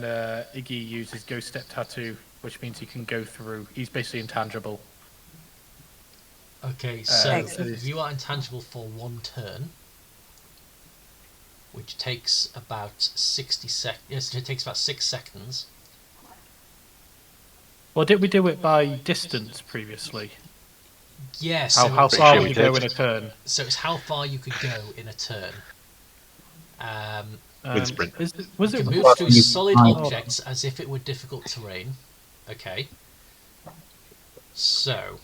Iggy uses ghost step tattoo, which means he can go through. He's basically intangible. Okay, so Excellent. you are intangible for 1 turn, which takes about 60 seconds. Yes, it takes about 6 seconds. Well, did we do it by distance previously? Yeah, How so far sure would we you go did. in a turn? so it's how far you could go in a turn. With sprint. Was You it? can move through solid objects as if it were difficult terrain. Okay. So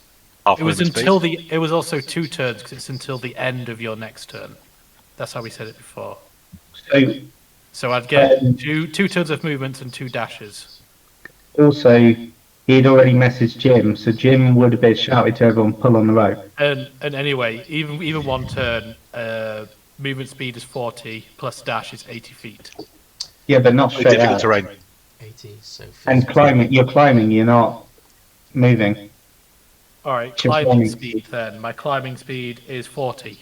Half It was movement until speed. It was also 2 turns because it's until the end of your next turn. That's how we said it before. So So I'd get two turns of movement and 2 dashes. also, he'd already messaged Jim, so Jim would have been shouted to everyone, "Pull on the rope." And anyway, even 1 turn, movement speed is 40 plus dash is 80 feet. Yeah, but not With straight difficult out. terrain. 80, so 50. And climbing, you're climbing, you're not moving. All right, Just climbing running. speed then. My climbing speed is 40.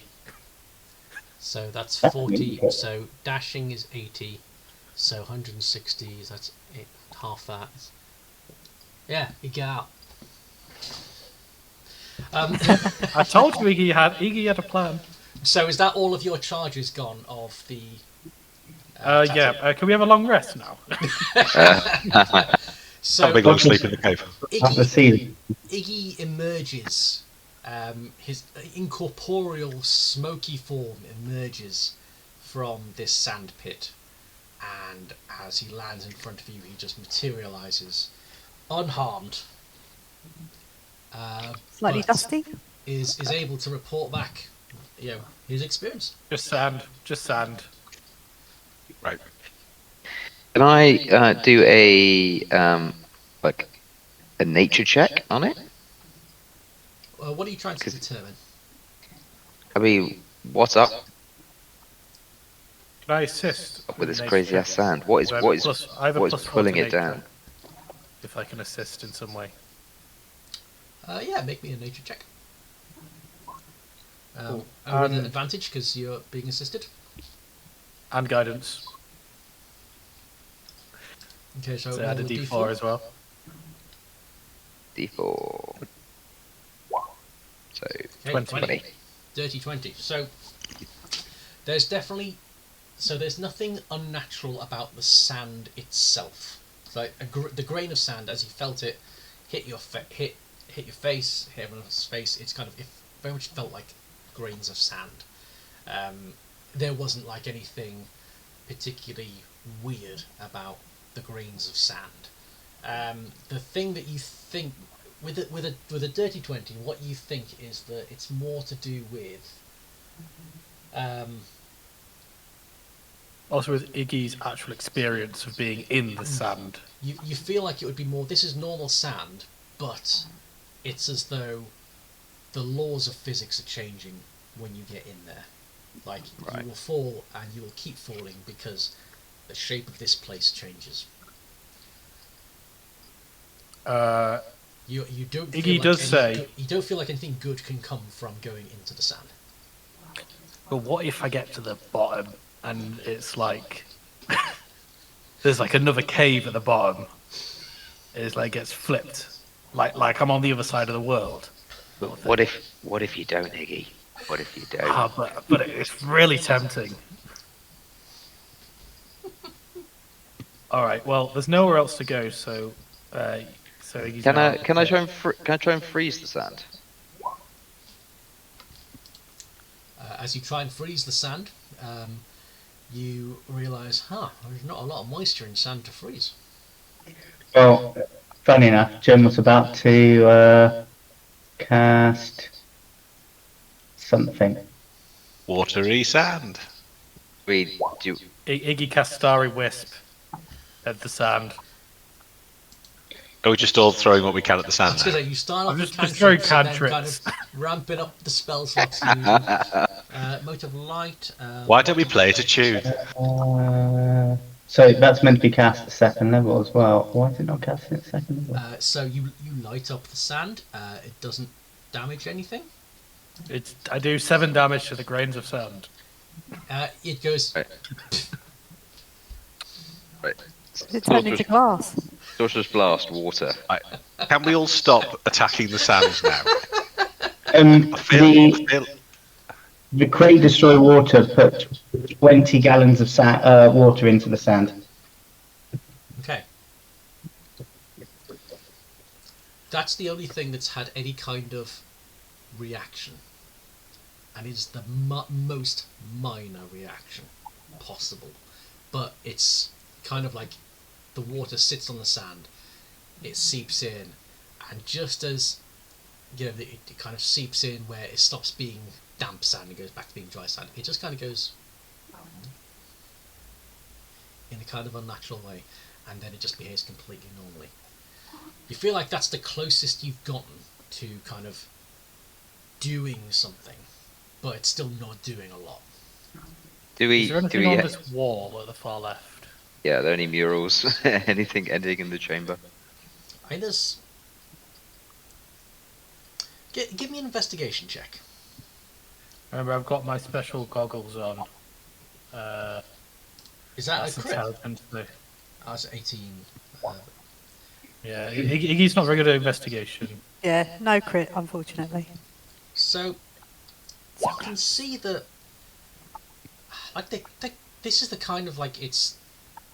So that's 40. So dashing is 80. So 160. That's half that. Yeah, you get out. I told you Iggy had a plan. So is that all of your charges gone of the? tattoo? Yeah. Can we have a long rest now? So Have a big long sleep in the cave. At the ceiling. Iggy emerges. His incorporeal, smoky form emerges from this sand pit, and as he lands in front of you, he just materializes, unharmed. Slightly but dusty. Is able to report back, his experience. Just sand. Right. Can I do a like a nature check on it? What are you trying to determine? I mean, what's up Can I assist with with this nature crazy ass checks? sand? What is I have what a is plus, I have a what is plus 4 pulling to it nature, down? if I can assist in some way. Yeah, make me a nature check. Cool. With an advantage because you're being assisted. And guidance. Okay, so So roll add a the d4 as well. D4. So Okay, 20. Dirty 20. So there's definitely, there's nothing unnatural about the sand itself. Like the grain of sand, as you felt it hit your hit your face, hit everyone else's face. It very much felt like grains of sand. There wasn't like anything particularly weird about the grains of sand. The thing that you think with a dirty 20, what you think is that it's more to do with Also with Iggy's actual experience of being in the sand. you feel like it would be more, this is normal sand, but it's as though the laws of physics are changing when you get in there. Like, Right. you will fall and you will keep falling because the shape of this place changes. You don't Iggy feel like does say- you don't feel like anything good can come from going into the sand. But what if I get to the bottom and it's like there's like another cave at the bottom? It's like gets flipped, like I'm on the other side of the world. what if you don't, Iggy? What if you don't? But it's really tempting. All right. Well, there's nowhere else to go, so Iggy's Can now- I try and freeze the sand? As you try and freeze the sand, you realise, there's not a lot of moisture in sand to freeze. Well, funny enough, Jim was about to cast something. Watery sand. We do. Iggy casts Starry Wisp at the sand. Are we just all throwing what we can at the sand? I was going to say, you start off I'm with just throwing cantrips, and then kind cantrips. of ramping up the spell slots you use. Mote of Light. Why don't we play to tune? So that's meant to be cast at second level as well. Why is it not cast at second level? So you light up the sand. It doesn't damage anything. I do 7 damage to the grains of sand. It goes. Right. It turned into glass. Sorcerer's Blast, water. Right. Can we all stop attacking the sands now? The Crate Destroy Water put 20 gallons of water into the sand. Okay. That's the only thing that's had any kind of reaction. And it's the most minor reaction possible. But it's kind of like the water sits on the sand, it seeps in, and just as it kind of seeps in where it stops being damp sand and goes back to being dry sand, it just kind of goes in a kind of unnatural way, and then it just behaves completely normally. You feel like that's the closest you've gotten to kind of doing something, but it's still not doing a lot. Is there anything on this wall at the far left? Yeah, are there any murals? Anything ending in the chamber? I mean, there's... Give me an investigation check. Remember, I've got my special goggles on. Is that That's a crit? intelligence, though. That's 18. Yeah, Iggy's not very good at investigation. Yeah, no crit, unfortunately. So, you can see that, like, this is the kind of, like, it's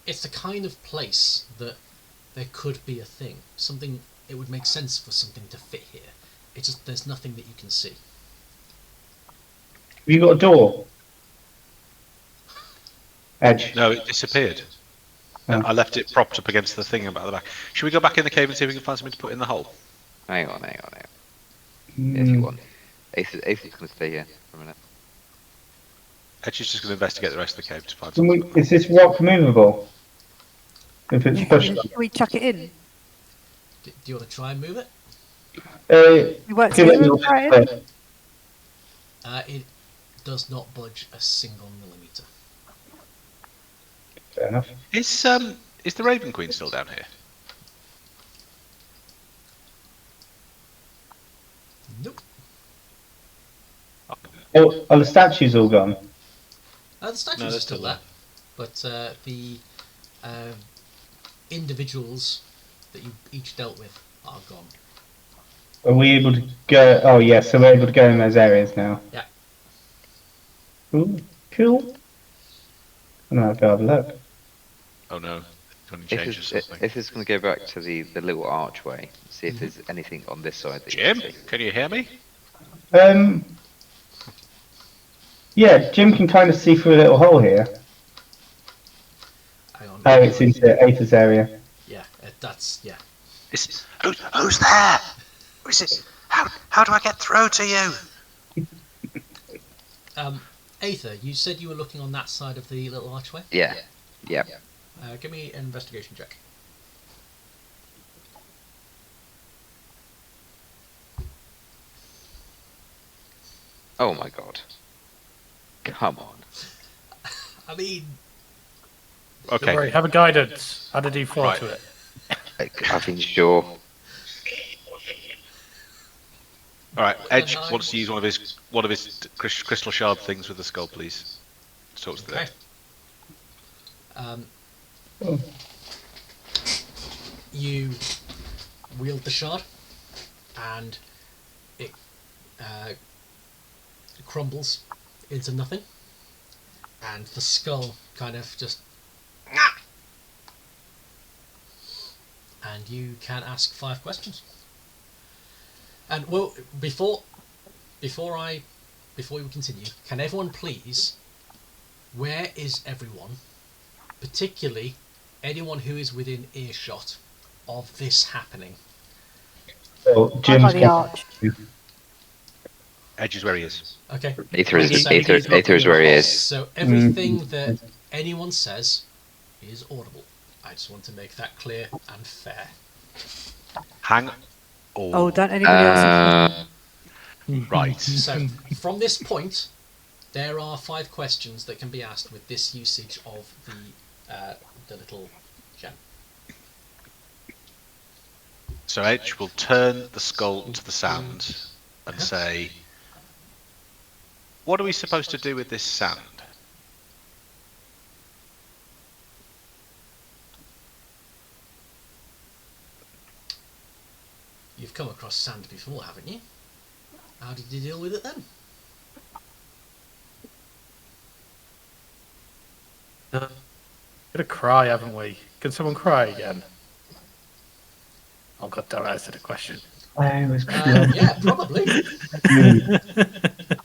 the kind of place that there could be a thing. Something, it would make sense for something to fit here. It's just, there's nothing that you can see. Have you got a door? Edge. No, it disappeared. Oh. I left it propped up against the thing about the back. Should we go back in the cave and see if we can find something to put in the hole? Hang on. If you want. Ace is going to stay here for a minute. Edge is just going to investigate the rest of the cave to find Can something. is this rock movable? If it's pushed Should we chuck it in? Do you want to try and move it? We work give it a together little and throw it in? bit of split. It does not budge a single millimeter. Fair enough. Is the Raven Queen still down here? Nope. Oh, are the statues all gone? The statues No, are they're still still there, but the individuals that you each dealt with are gone. Are we able to go? Oh, yes, so we're able to go in those areas now. Yeah. Ooh, cool. I'm gonna go have a look. Oh no, going to change or something. If it's going to go back to the little archway, see if there's anything on this side that Jim, you can see. can you hear me? Yeah, Jim can kind of see through a little hole here. Hang on. Oh, it's into Aether's area. Yeah, that's yeah. Who's there? Who is it? How do I get through to you? Aether, you said you were looking on that side of the little archway. Yeah. Give me an investigation check. Oh my god. Come on. I mean, Don't Okay. worry, have a guidance. Add a D4 Right. to it. I've been sure. All right. Edge Nine. wants to use one of his crystal shard things with the skull, please. Let's talk to the okay. You wield the shard, and it crumbles into nothing, and the skull kind of just. And you can ask 5 questions. And well, before we continue, can everyone please? Where is everyone? Particularly anyone who is within earshot of this happening. Oh, I'm Jim's by the arch. Edge is where he is. Okay. Aether is, So- Aether is where he is. So everything that anyone says is audible. I just want to make that clear and fair. Hang. Oh, don't anybody else? Right. So from this point, there are 5 questions that can be asked with this usage of the little gem. So Edge will turn the skull to the sand and say, "What are we supposed to do with this sand?" You've come across sand before, haven't you? How did you deal with it then? Gonna cry, haven't we? Can someone cry again? Oh god, don't answer the question. I was Yeah, probably.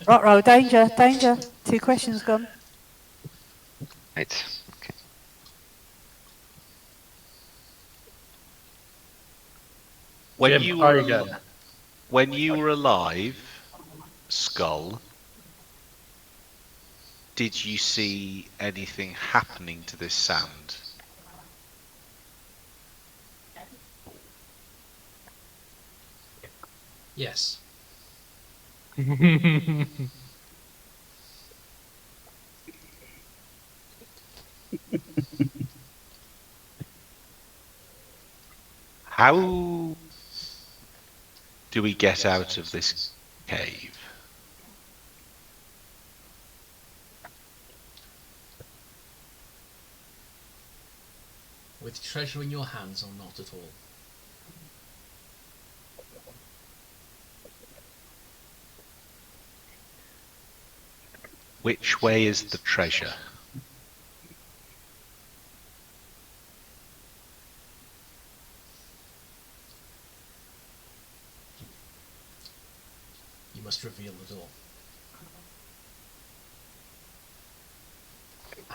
Right, danger, danger. 2 questions gone. Right. Okay. When Jim, you cry were again. when you were alive, Skull, did you see anything happening to this sand? Yes. How do we get out of this cave? With treasure in your hands or not at all? Which way is the treasure? You must reveal the door.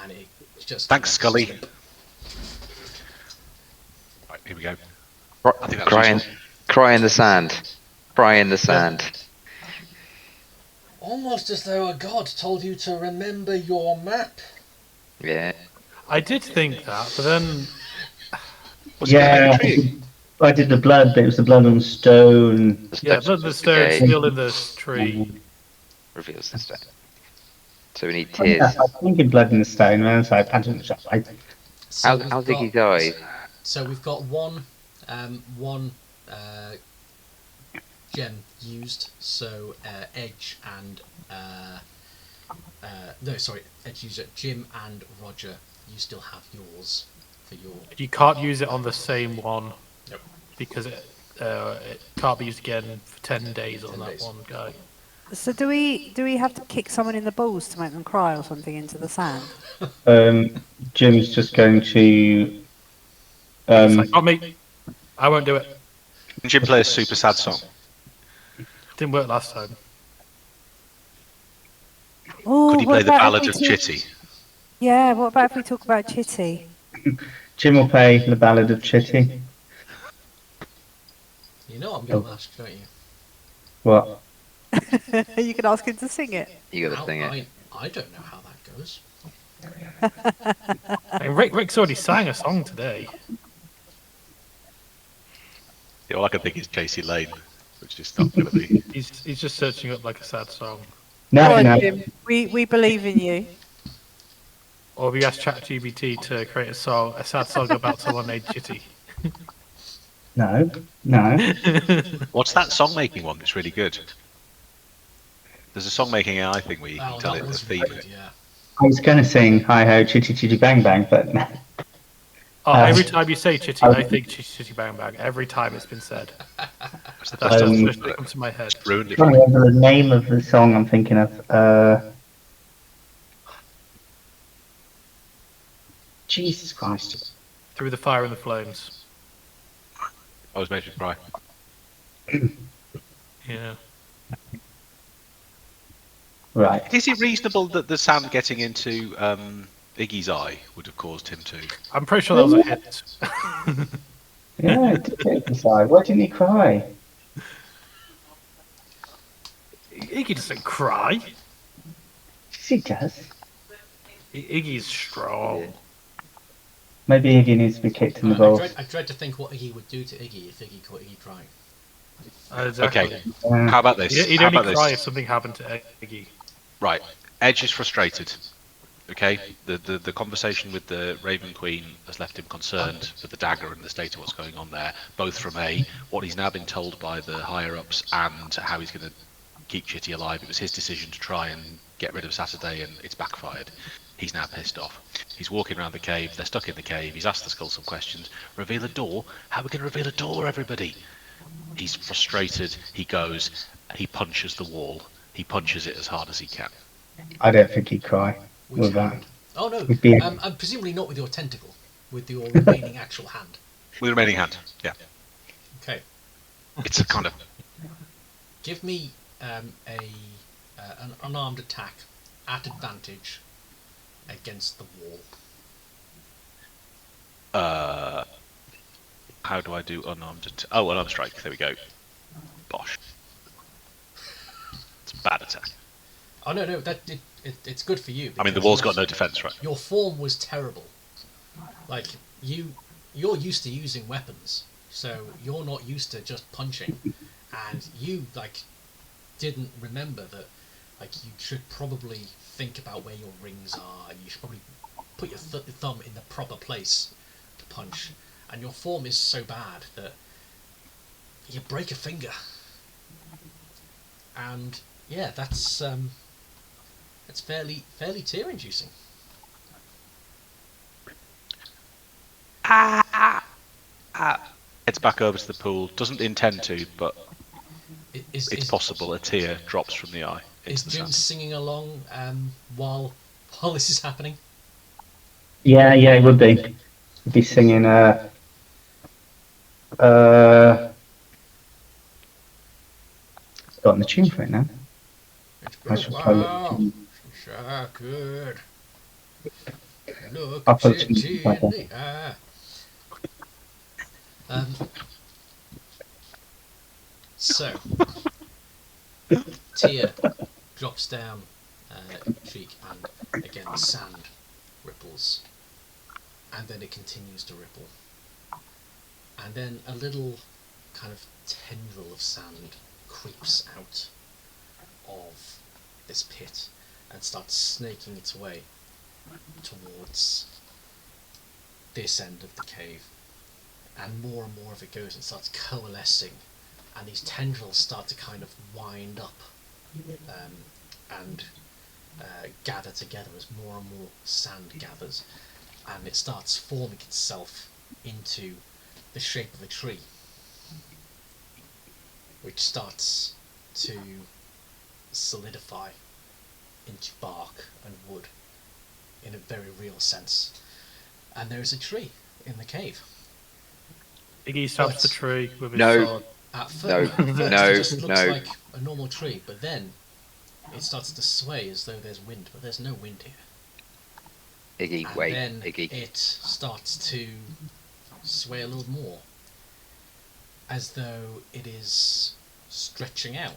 And it just... Thanks, Scully. Right, here we go. I think that's Cry in, useful. cry in the sand. Cry in the sand. Almost as though a god told you to remember your map. Yeah. I did think that, but then What's he got in Yeah, the tree? I did the blood, but it was the blood on stone. The yeah, stone but the reveals stone's cave, still in this tree. reveals the stone. So we need Oh, yeah, tears. I was thinking blood in the stone, and I was like, I don't know. So How's Iggy died? So we've got one gem used. So Edge and Edge user Jim and Roger. You still have yours for your. You can't use it on the same one Nope. because it can't be used again for 10 days on 10 that days. one guy. So do we have to kick someone in the balls to make them cry or something into the sand? Jim's just going to. It's like, not me. I won't do it. Can Jim play a super sad song? Didn't work last time. Oh, Could he what play the about if Ballad we of talk- Chitty? Yeah, what about if we talk about Chitty? Jim will play the Ballad of Chitty. You know I'm going to ask, don't you? What? You can ask him to sing it. You gotta sing it. I don't know how that goes. I mean, Rick's already sang a song today. Yeah, all I can think is Casey Lane, which is not going to be. He's just searching up like a sad song. No, Go on, no. Jim. We believe in you. Or we asked ChatGPT to create a sad song about someone named Chitty. No, no. What's that song making one that's really good? There's a song making AI thing where you can tell that it the was theme. really good, yeah. I was going to sing Hi Ho Chitty Chitty Bang Bang, but Oh, every time you say Chitty, I think Chitty Bang Bang. Every time it's been said. That's the That's first just Um, the first thing that comes to my head. ruined it I for can't me. remember the name of the song I'm thinking of. Jesus Christ. Through the fire and the flames. I was making cry. Yeah. Right. Is it reasonable that the sand getting into Iggy's eye would have caused him to? I'm pretty sure that was a hit. Yeah, it did get inside. Why didn't he cry? Iggy doesn't cry. Yes, he does. Iggy's strong. Maybe Iggy needs to be kicked in the I balls. dread to think what Iggy would do to Iggy if Iggy caught Iggy crying. Exactly. Okay. Yeah. How about this? He'd How only about cry this? if something happened to Iggy. Right. Edge is frustrated. Okay. The conversation with the Raven Queen has left him concerned with the dagger and the state of what's going on there, both from what he's now been told by the higher ups and how he's going to keep Chitty alive. It was his decision to try and get rid of Saturday, and it's backfired. He's now pissed off. He's walking around the cave. They're stuck in the cave. He's asked the skull some questions. Reveal a door? How are we going to reveal a door, everybody? He's frustrated. He goes. He punches the wall. He punches it as hard as he can. I don't think he'd cry Which with that. hand? Oh no, Would be- and presumably not with your tentacle, with your remaining actual hand. With the remaining hand. Yeah. Okay, It's a kind of. give me an unarmed attack at advantage against the wall. How do I do unarmed? Oh, unarmed strike. There we go. Bosh. It's a bad attack. Oh no, it's good for you. I mean, the because wall's got no defense, right? Your form was terrible. Like you're used to using weapons, so you're not used to just punching, and you didn't remember that you should probably think about where your rings are, and you should probably put your thumb in the proper place to punch. And your form is so bad that you break a finger, and yeah, that's fairly tear-inducing. Heads back over to the pool. Doesn't intend to, but Is possible. A tear drops from the eye Is into the Jim sand. singing along while this is happening? Yeah, it would be. He'd be singing, Got the tune for it now. It's I good. should play it. Wow, so good. Look I'll at put it Chitty in in the eye. So, Tia, drops down your cheek, and again the sand ripples, and then it continues to ripple, and then a little kind of tendril of sand creeps out of this pit and starts snaking its way towards this end of the cave, and more of it goes and starts coalescing, and these tendrils start to kind of wind up and gather together as more and more sand gathers, and it starts forming itself into the shape of a tree, which starts to solidify into bark and wood in a very real sense. And there is a tree in the cave. Iggy stabs the tree with his No. sword. At first, No, it just looks no. like a normal tree, but then it starts to sway as though there's wind, but there's no wind here. Iggy, And wait, then Iggy. it starts to sway a little more, as though it is stretching out,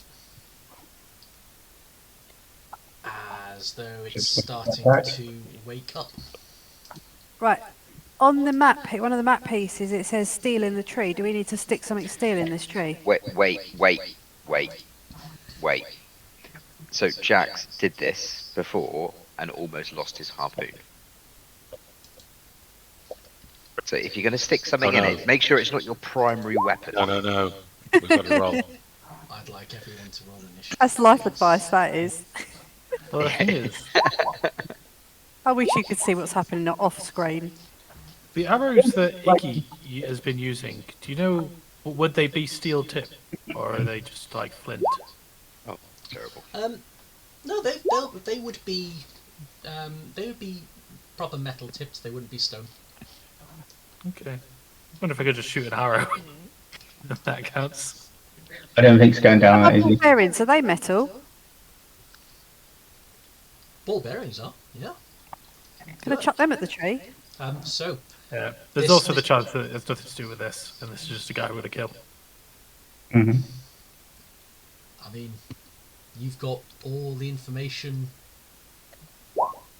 as though it's starting to wake up. Right. On the map, one of the map pieces, it says steel in the tree. Do we need to stick something steel in this tree? Wait. So Jax did this before and almost lost his harpoon. So if you're going to stick something in it, make sure it's not your primary weapon. No. We've got to roll. I'd like everyone to roll initiative. That's life advice, that is. Well, the thing is, I wish you could see what's happening off screen. the arrows that Iggy has been using, do you know, would they be steel tip, or are they just like flint? Oh, terrible. No, they would be proper metal tips. They wouldn't be stone. Okay. I wonder if I could just shoot an arrow. If that counts. I don't think it's going down that Ball easy. bearings, are they metal? Ball bearings are, yeah. Can I chuck them at the tree? So Yeah. There's This- also the chance that it's nothing to do with this, and this is just a guy with a kill. Hmm. I mean, you've got all the information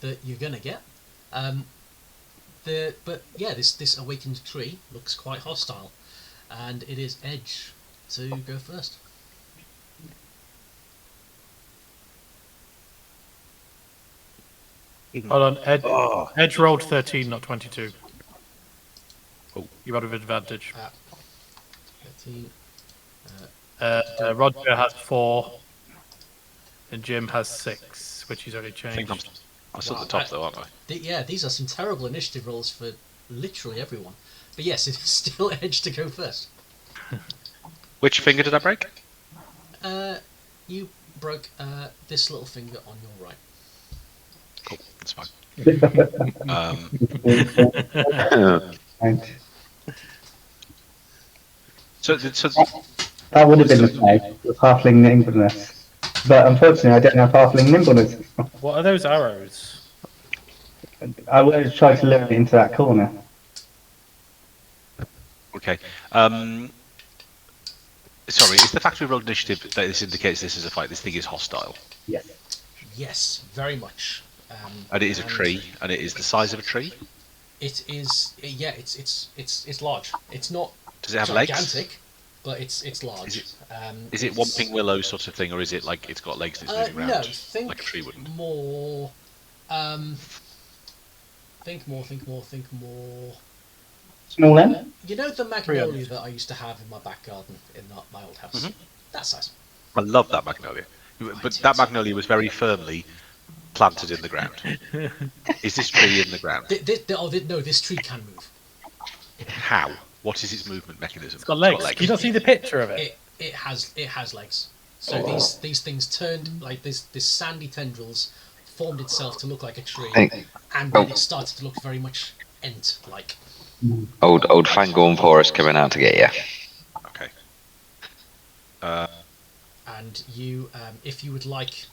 that you're gonna get. But yeah, this awakened tree looks quite hostile, and it is Edge to go first. Hold on, Edge rolled 13, not 22. Oh. You got an advantage. 13. Roger has 4, and Jim has 6, which he's already I think changed. I'm still Wow, at the top though, aren't I? Yeah, these are some terrible initiative rolls for literally everyone. But yes, it is still Edge to go first. Which finger did I break? You broke this little finger on your right. Cool, that's fine. And So that would have been the play with halfling nimbleness. But unfortunately, I don't have halfling nimbleness. What are those arrows? I would have tried to lure it into that corner. okay. Sorry, is the fact we rolled initiative that this indicates this is a fight? This thing is hostile, Yes. Yes, very much. and it is a tree, and it is the size of a tree. It is. Yeah, it's large. It's not Does it have legs? gigantic, but it's large. Is it Whomping Willow sort of thing, or is it like it's got legs that's moving around No, think like a tree wouldn't? more. Think more. Small end? You know the magnolia that I used to have in my back garden in my old house? Mhm. That size. I love that magnolia, but that magnolia was very firmly planted in the ground. Is this tree in the ground? No, this tree can move. How? What is its movement mechanism? It's got legs. Can you not see the picture of it? It has legs. So these things turned like this sandy tendrils formed itself to look like a tree, and then it started to look very much ent like. Old Fangorn Forest coming out to get you. Okay. And you, if you would like,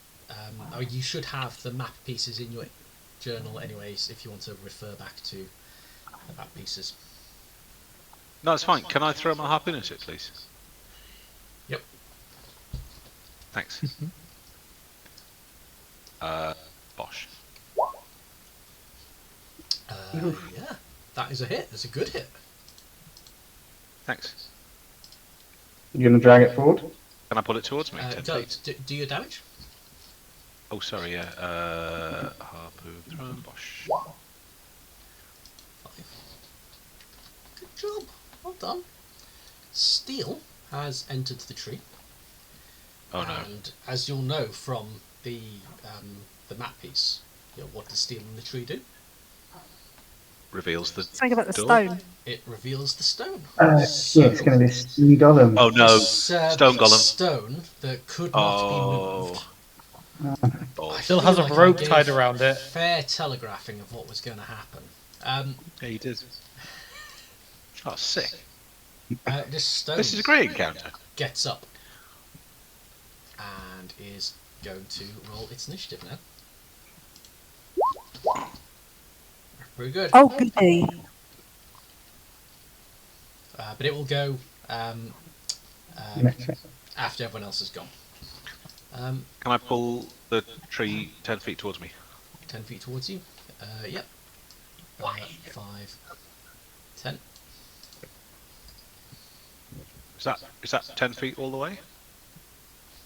or you should have the map pieces in your journal anyways, if you want to refer back to the map pieces. No, it's fine. Can I throw my harpoon at it, please? Yep. Thanks. Bosh. Yeah, that is a hit. That's a good hit. Thanks. You're gonna drag it forward. Can I pull it towards me? 10 Go. feet. Do your damage. Oh, sorry, yeah. Harpoon, thrown, Bosh. 5. Good job. Well done. Steel has entered the tree. Oh no. And as you'll know from the map piece, what does steel in the tree do? Reveals the Think about the door. stone. It reveals the stone. Yeah, it's gonna be a stone golem. Oh no. This, Stone big golem. stone that could not be moved. Oh. I Still feel has a like I rope gave tied around it. Fair telegraphing of what was going to happen. Yeah, you did. Oh, sick. This stone This is a great encounter. gets up and is going to roll its initiative now. Very good. Oh, goody. But it will go Next. after everyone else has gone. Can I pull the tree 10 feet towards me? 10 feet towards you. Yep. 5, 10. Is that 10 feet all the way?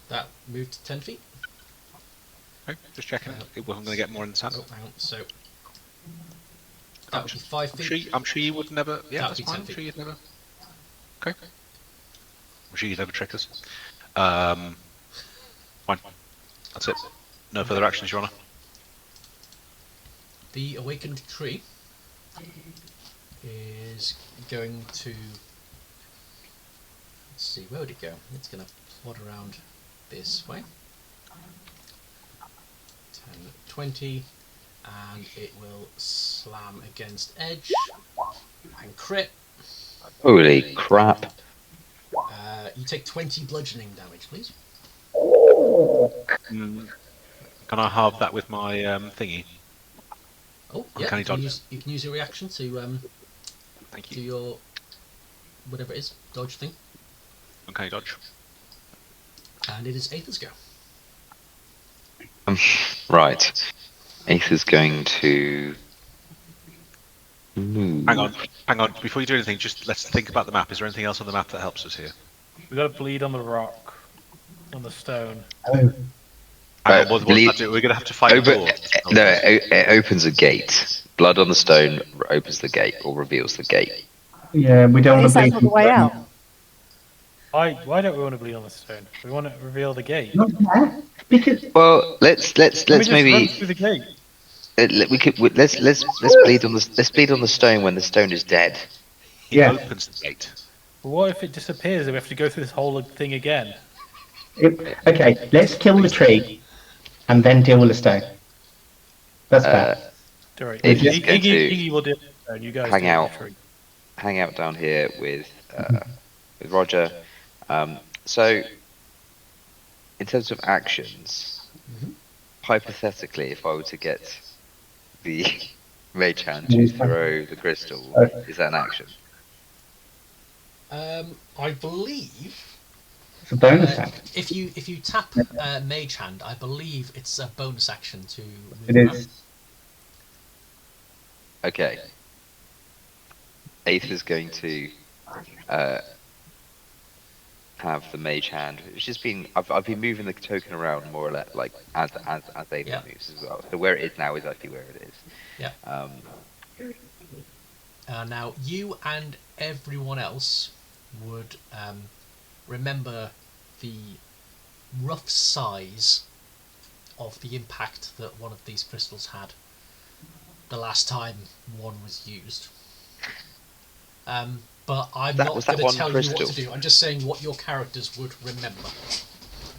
That moved to 10 feet. Okay, just checking. It wasn't going to get more in the sand. Oh, hang on. So that would be 5 feet. I'm sure you would never. Yeah, That would that's be fine. 10 I'm sure feet. you'd never. Okay. I'm sure you'd never trick us. Fine. That's it. No further actions, Your Honour. The awakened tree is going to. Let's see, where would it go? It's going to plod around this way. 10, 20, and it will slam against Edge and crit. Holy crap. You take 20 bludgeoning damage, please. Can I halve that with my thingy? Oh, yeah, Uncanny dodge. you can use your reaction to Thank do you. your whatever it is, dodge thing. Uncanny dodge. And it is Aether's go. Right. Aether's going to move. Hang on. Before you do anything, just let's think about the map. Is there anything else on the map that helps us here? We got to bleed on the rock, on the stone. Oh, Hang on, what does bleed- that do? We're going to have to fight a door. No, it opens a gate. Blood on the stone opens the gate or reveals the gate. yeah, we don't want Is to that bleed. not the way out? Why don't we want to bleed on the stone? We want to reveal the gate. Not there, because Well, let's Can we just run maybe through the gate. let's bleed on the stone when the stone is dead. It Yeah. opens the gate. But what if it disappears and we have to go through this whole thing again? okay, let's kill the tree and then deal with the stone. That's fair. Right. If Iggy, it's going to Iggy will do it. And you guys hang do out. the tree. Hang out down here with Roger. So, in terms of actions, hypothetically, if I were to get the mage hand to throw the crystal, is that an action? I believe It's a bonus action. if you tap Mage Hand, I believe it's a bonus action to move It around. is. Okay. Aether's going to have the mage hand, which has been I've been moving the token around more or less like as Aether Yeah. moves as well. So where it is now is actually where it is. Yeah. Now you and everyone else would remember the rough size of the impact that one of these crystals had the last time one was used. But I'm That not was that going to one tell you what crystal. to do. I'm just saying what your characters would remember.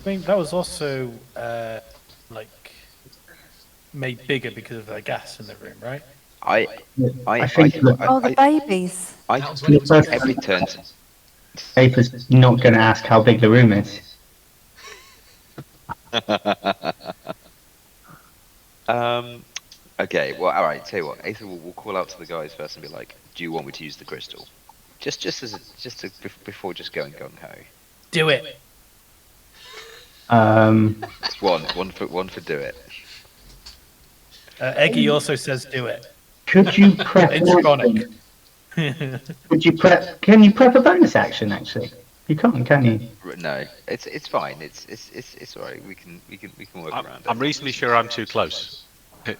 I mean, that was also like made bigger because of the gas in the room, right? I think Oh, the babies. That was when it was First- every turns. Aether's not going to ask how big the room is. Okay, well, all right. Tell you what, Aether will call out to the guys first and be like, "Do you want me to use the crystal?" Before just going gung ho. Do it. It's one for do it. Eggy also says do it. Could you prep It's an chronic. action? Could you prep? Can you prep a bonus action? Actually, you can't, can you? No, it's fine. It's all right. We can work around it. I'm reasonably sure I'm too close.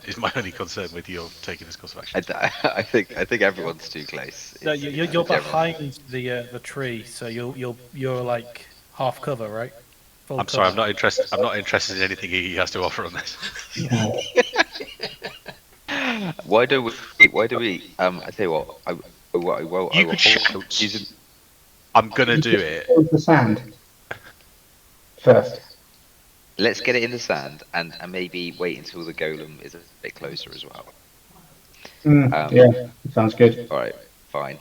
Is my only concern with your taking this course of action. I think everyone's too close. No, It's you're a general- behind the tree, so you're like half cover, right? Full I'm sorry, I'm cover. not interested. I'm not interested in anything he has to offer on this. Why do we? I tell you what. I will You could hold shout. using. I'm gonna do it. Hold the sand first. Let's get it in the sand and maybe wait until the golem is a bit closer as well. Yeah, sounds good. All right, fine.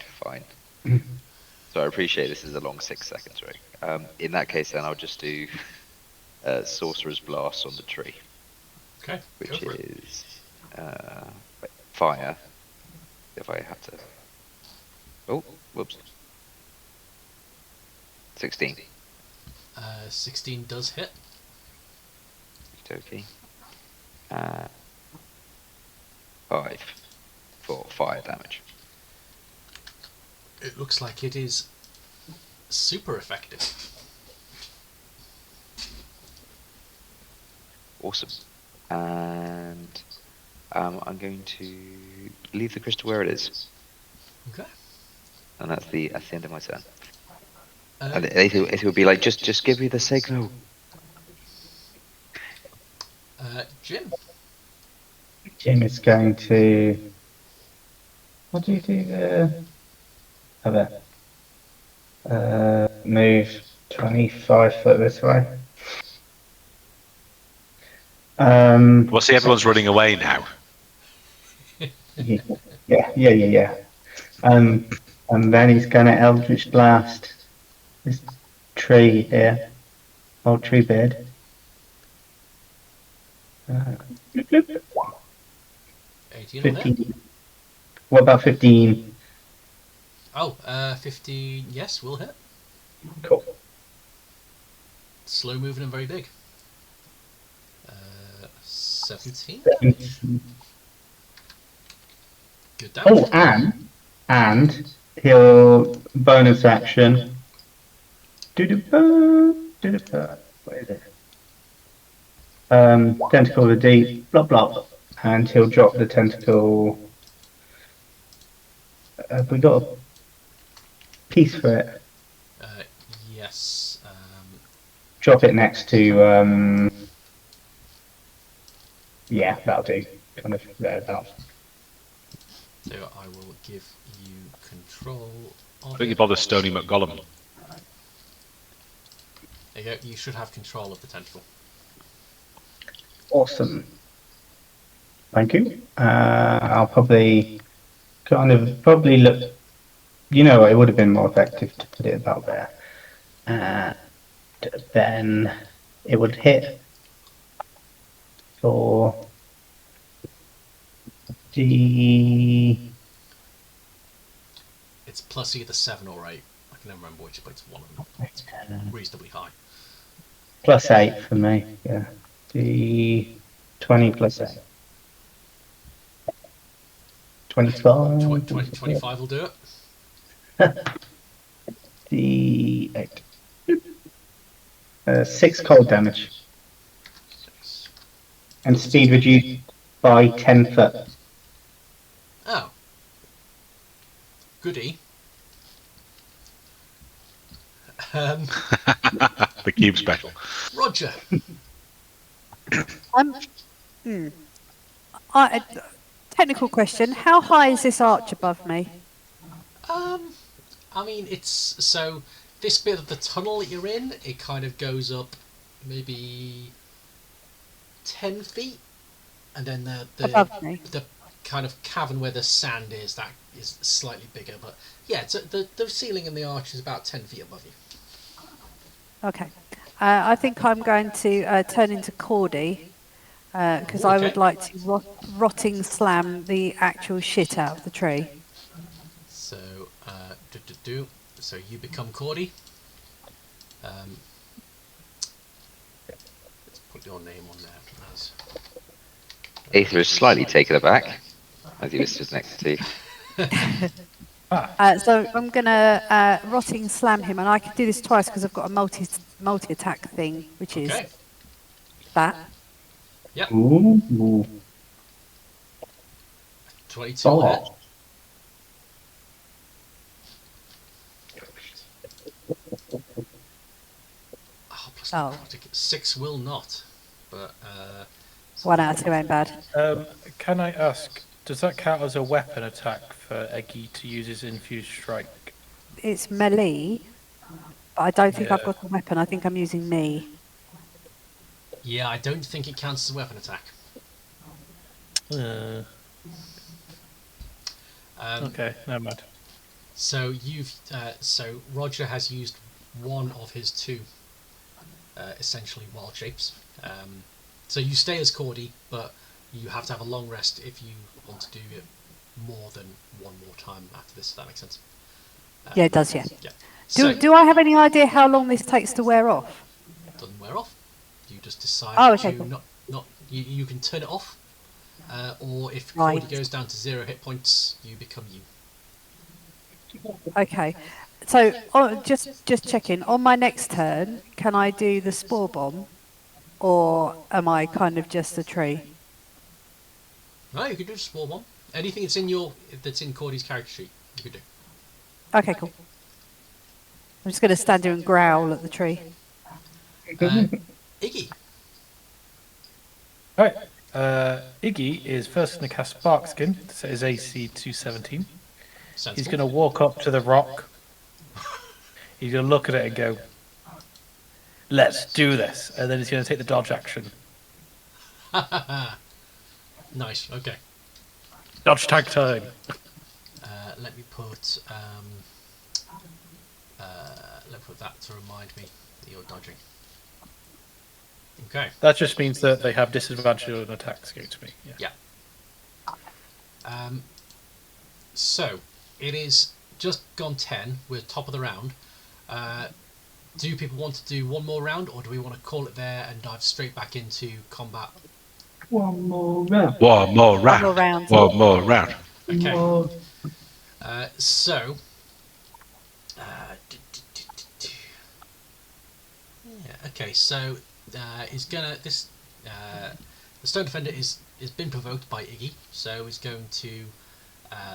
So I appreciate this is a long 6 seconds, right? In that case, then I'll just do Sorcerer's Blast on the tree, Okay. which Go for it. is fire. If I had to. Oh, whoops. 16. 16 does hit. Okay. 5 for fire damage. It looks like it is super effective. Awesome. And I'm going to leave the crystal where it is, Okay. and that's the end of my turn. Uh, And it will be like, just give me the signal. Jim. Jim is going to. What do you do there? Have a move 25 foot this way. Well, see, everyone's running away now. Yeah. And then he's going to Eldritch Blast this tree here, old tree bed. 18 will hit. 15. What about 15? Oh, 15, yes, will hit. Cool. Slow moving and very big. 17. Good damage. Oh, and he'll bonus action. What is it? Tentacle of the deep, blah blah, and he'll drop the tentacle. Have we got a piece for it? Yes. Drop it next to. Yeah, that'll do. Kind of thereabouts. So I will give you control of I think you it. bother Stony McGollum. There you go. You should have control of the tentacle. Awesome. Thank you. I'll probably look. You know, it would have been more effective to put it about there. Then it would hit for the. It's plus either 7 or 8. I can never remember which, but it's one of them. Reasonably high. Plus 8 for me. Yeah. The 20 plus 8. 25. 25 will do it. The 8. 6 cold damage. 6. And speed reduced by 10 foot. Oh. Goody. The cube special. Roger. Technical question: how high is this arch above me? I mean, it's so this bit of the tunnel that you're in, it kind of goes up maybe 10 feet, and then Above me. the kind of cavern where the sand is, that is slightly bigger. But yeah, it's the ceiling and the arch is about 10 feet above you. Okay. I think I'm going to turn into Cordy because I would like to rotting slam the actual shit out of the tree. So, so you become Cordy. Let's put your name on there, please. Aether is slightly taken aback as he was stood next to. So I'm gonna rotting slam him, and I can do this twice because I've got a multi attack thing, which is Okay. that. Ooh. 22 will hit. Oh, plus Oh. necrotic. 6 will not. But 1 out of 2 ain't bad. Can I ask, does that count as a weapon attack for Eggy to use his infused strike? It's melee, but I don't think I've Yeah. got a weapon. I think I'm using me. yeah, I don't think it counts as a weapon attack. Okay, never mind. So so Roger has used one of his 2 essentially wild shapes. So you stay as Cordy, but you have to have a long rest if you want to do it more than one more time after this. If that makes sense. Yeah, it does. Yeah. Yeah. Do So Do I have any idea how long this takes to wear off? it doesn't wear off. You just decide Oh, okay, to cool. not you can turn it off, or if Right. Cordy goes down to 0 hit points, you become you. Okay. So just checking. On my next turn, can I do the spore bomb, or am I kind of just a tree? No, you can do a small one. Anything that's in Cordy's character sheet, you can do. Okay, cool. I'm just going to stand here and growl at the tree. Iggy. Alright, Iggy is first going to cast Sparkskin, set his AC to 17. Sensible. He's going to walk up to the rock. He's going to look at it and go, let's do this. And then he's going to take the dodge action. Nice. Okay. Dodge tag time. Let me put that to remind me that you're dodging. Okay. That just means that they have disadvantage on attacks against me. Yeah. Yeah. So it is just gone 10. We're top of the round. Do people want to do one more round, or do we want to call it there and dive straight back into combat? One more round. One more round. more round. One more round. Okay. So. Yeah. Okay. So he's gonna this. The Stone Defender is been provoked by Iggy, so he's going to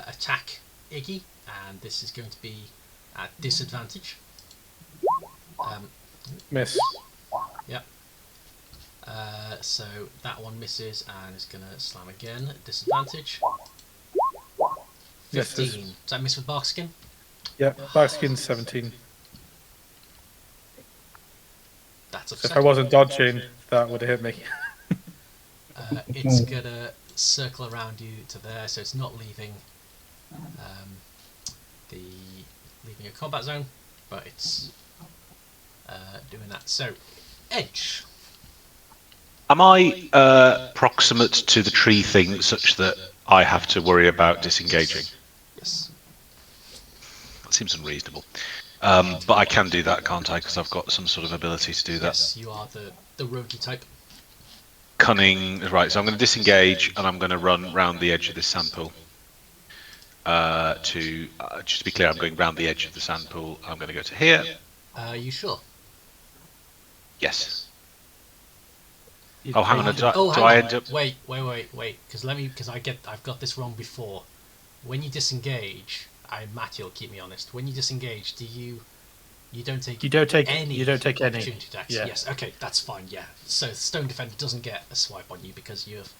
attack Iggy, and this is going to be at disadvantage. Miss. Yep. So that one misses, and is going to slam again at disadvantage. 15. Misses. Does that miss with Barkskin? Yep, Sparkskin's 17. That's So if upsetting. I wasn't dodging, that would have hit me. It's going to circle around you to there, so it's not leaving leaving a combat zone, but it's doing that. So, Edge. Am I proximate to the tree thing such that I have to worry about disengaging? Yes. That seems unreasonable. But I can do that, can't I? Because I've got some sort of ability to do that. Yes, you are the roguey type. Cunning, right, so I'm going to disengage and I'm going to run round the edge of this sandpool. Just to be clear, I'm going round the edge of the sandpool. I'm going to go to here. Are you sure? Yes. Oh, hang on. Do hang I on. end up? Wait. Because I've got this wrong before. When you disengage, Matty will keep me honest. When you disengage, you don't take You don't take any any. opportunity attacks. Yeah. Yes. Okay, that's fine. Yeah. So Stone Defender doesn't get a swipe on you because you've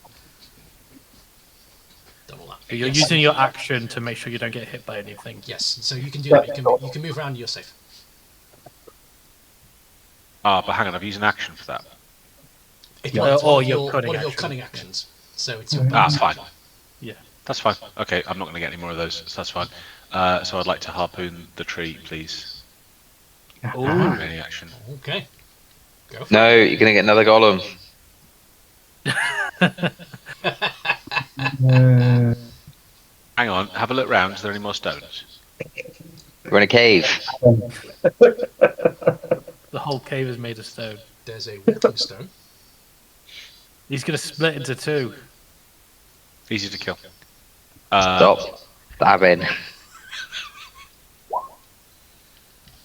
done all that. You're Yes. using your action to make sure you don't get hit by anything. Yes. So you can do that. You can move around. And you're safe. Ah, but hang on. I've used an action for that. It's Yeah, one of or your your cunning one of your action. cunning actions. So it's your That's fine. Yeah. That's fine. Okay, I'm not going to get any more of those. So that's fine. So I'd like to harpoon the tree, please. Any action? Okay. Go for No, you're going to get another golem. Hang on. Have a look round. Is there any more stones? We're in a cave. The whole cave is made of stone. There's a walking stone. He's going to split into two. Easy to kill. Stop stabbing.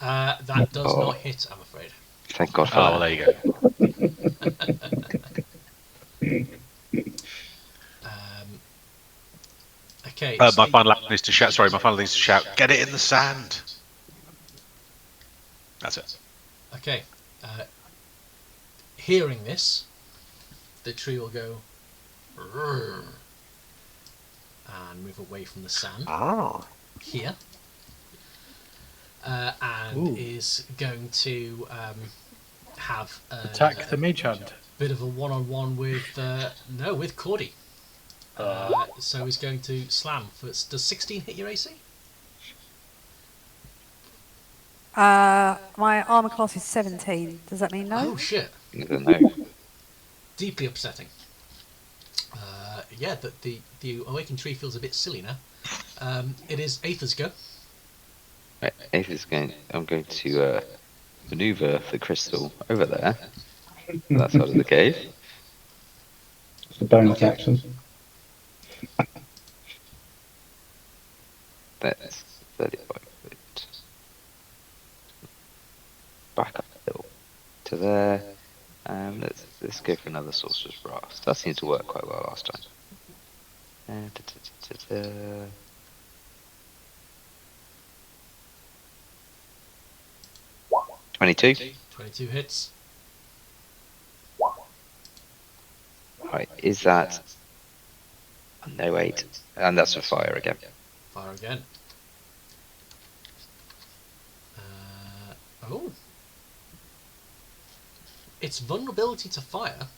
That does not hit, I'm afraid. Thank God for Oh, well, that. there you go. Okay. My final action is to shout. Sorry, my final thing is to shout. Get it in the sand. That's it. Okay. Hearing this, the tree will go "Rrrr," and move away from the sand here, and is going to have Attack the mage hand. bit of a one-on-one with with Cordy. So he's going to slam. Does 16 hit your AC? My armor class is 17. Does that mean no? Oh shit! I don't know. Deeply upsetting. Yeah, the awakened tree feels a bit silly now. It is Aether's go. Right, I'm going to maneuver the crystal over there, that side of the cave. It's a bonus action. That's 35 foot. Back up a hill to there. And let's go for another sorcerer's blast. That seemed to work quite well last time. 22. 22 hits. Right, is that... No, wait. And that's with fire again. Fire again. Oh. Its vulnerability to fire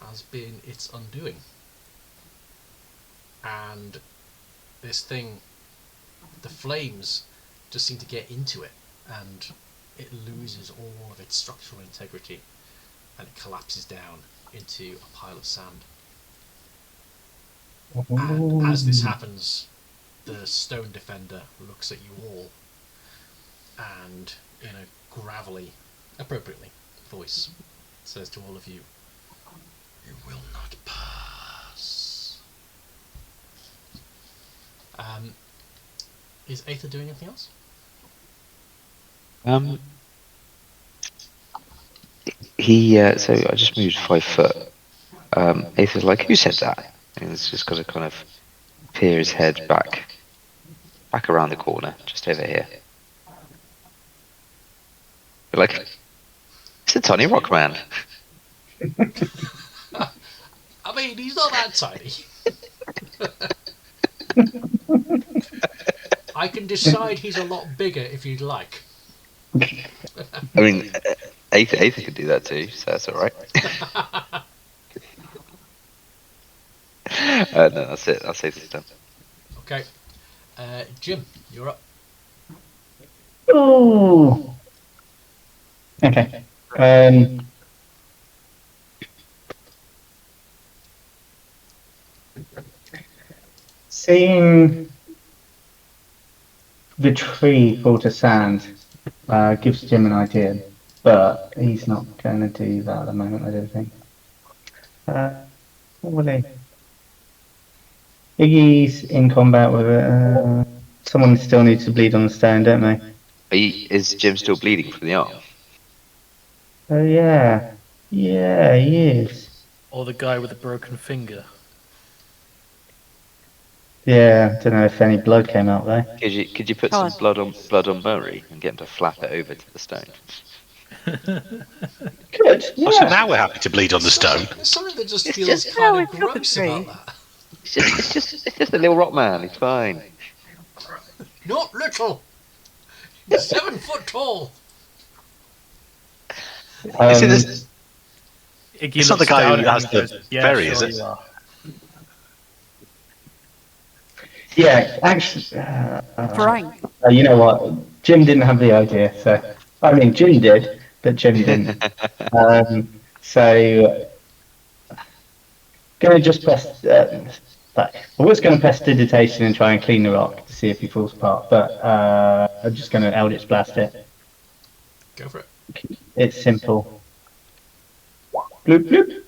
has been its undoing. And this thing, the flames just seem to get into it, and it loses all of its structural integrity, and it collapses down into a pile of sand. And as this happens, the stone defender looks at you all, and in a gravelly, appropriately, voice says to all of you, "You will not pass." Is Aether doing anything else? So I just moved 5 foot. Aether's like, who said that? And he's just got to kind of peer his head back around the corner, just over here. You're like, it's a tiny rock man. I mean, he's not that tiny. I can decide he's a lot bigger if you'd like. I mean, Aether could do that too, so that's alright. No, that's it. That's Aether's done. Okay. Jim, you're up. Oh. Okay. Seeing the tree fall to sand gives Jim an idea, but he's not going to do that at the moment, I don't think. What will he? Iggy's in combat with it. Someone still needs to bleed on the stone, don't they? Is Jim still bleeding from the arm? Oh yeah. Yeah, he is. Or the guy with the broken finger. Yeah, I don't know if any blood came out there. Could you put some blood on Murray and get him to flap it over to the stone? Good. Yeah. Oh, so now we're happy to bleed on the stone. There's something that just It's feels just kind how of it's gross happened, about that. It's just a little rock man. He's fine. Not little. He's 7 foot tall. Is it this? Iggy It's not looks the guy down who at has him the and goes, "Yeah, berry, sure is it?" you are." Yeah, actually, Frank. you know what? Jim didn't have the idea, so I mean, Jim did, but Jim didn't. So, gonna just press. I was going to press digitation and try and clean the rock to see if he falls apart, but I'm just going to Eldritch Blast it. Go for it. It's simple. Bloop bloop.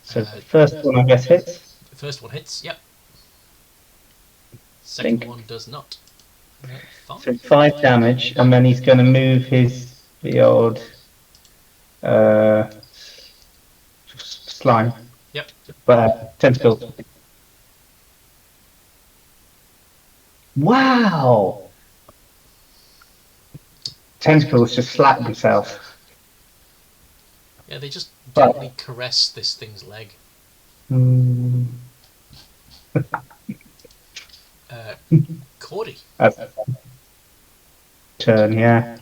So first one, I guess, hits. The first one hits. Yep. Second Think. one does not. Fine. So 5 damage, and then he's going to move the old slime. Yep. Tentacle. Wow! Tentacles just slap themselves. Yeah, they just But- gently caress this thing's leg. Mm, Cordy. that's turn, yeah.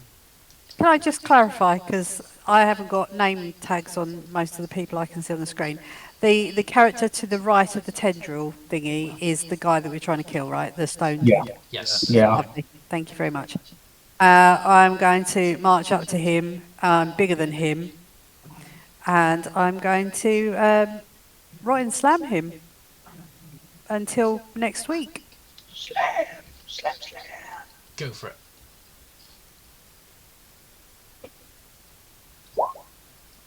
Can I just clarify, because I haven't got name tags on most of the people I can see on the screen. The character to the right of the tendril thingy is the guy that we're trying to kill, right? The stone Yeah. dude. Yes. Yeah. Lovely. Thank you very much. I'm going to march up to him. I'm bigger than him. And I'm going to right and slam him until next week. Slam. Go for it.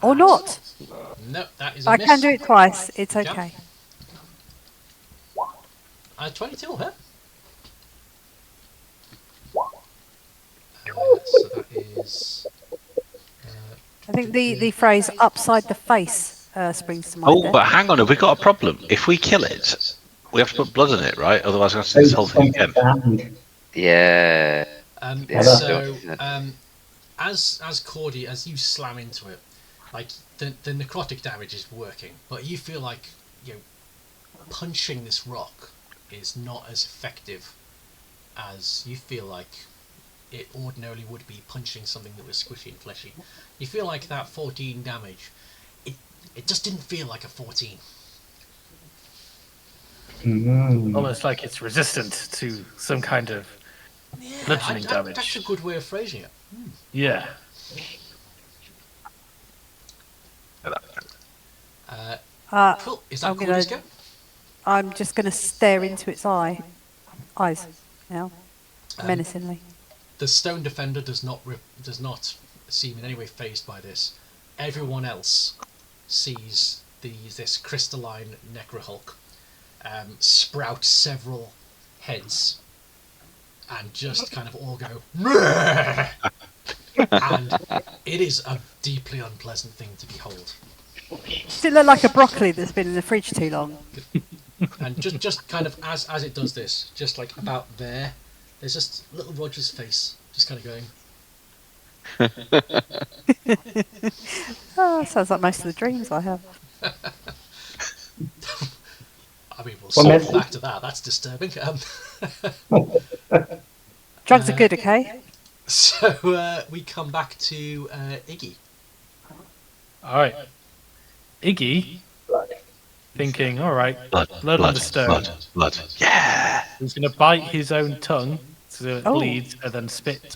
Or not. No, that is a I miss. can do it twice. It's Yeah. okay. 22 will hit. So that is... I think the phrase upside the face springs to mind. Oh, there. but hang on, have we got a problem? If we kill it, we have to put blood in it, right? Otherwise, we have to do this whole thing again. Yeah. Yeah, so, yeah. as Cordy, as you slam into it, like the necrotic damage is working, but you feel like punching this rock is not as effective as you feel like it ordinarily would be punching something that was squishy and fleshy. You feel like that 14 damage, it just didn't feel like a 14. Almost like it's resistant to some kind of bludgeoning damage. That's a good way of phrasing it. Yeah. Cool. Is that I'm gonna- Cordy's go? I'm just going to stare into its eyes now, menacingly. The stone defender does not seem in any way phased by this. Everyone else sees this crystalline necrohulk sprout several heads and just kind of all go "Meh!" And it is a deeply unpleasant thing to behold. Does it look like a broccoli that's been in the fridge too long? And just kind of as it does this, just like about there's just little Roger's face just kind of going. Oh, sounds like most of the dreams I have. I mean, we'll Well, circle that's- back to that. That's disturbing. Drugs are good, okay? So we come back to Iggy. All right. Iggy, thinking, all right, blood on the stone. blood. Yeah! He's going to bite his own tongue so it Oh. bleeds, and then spit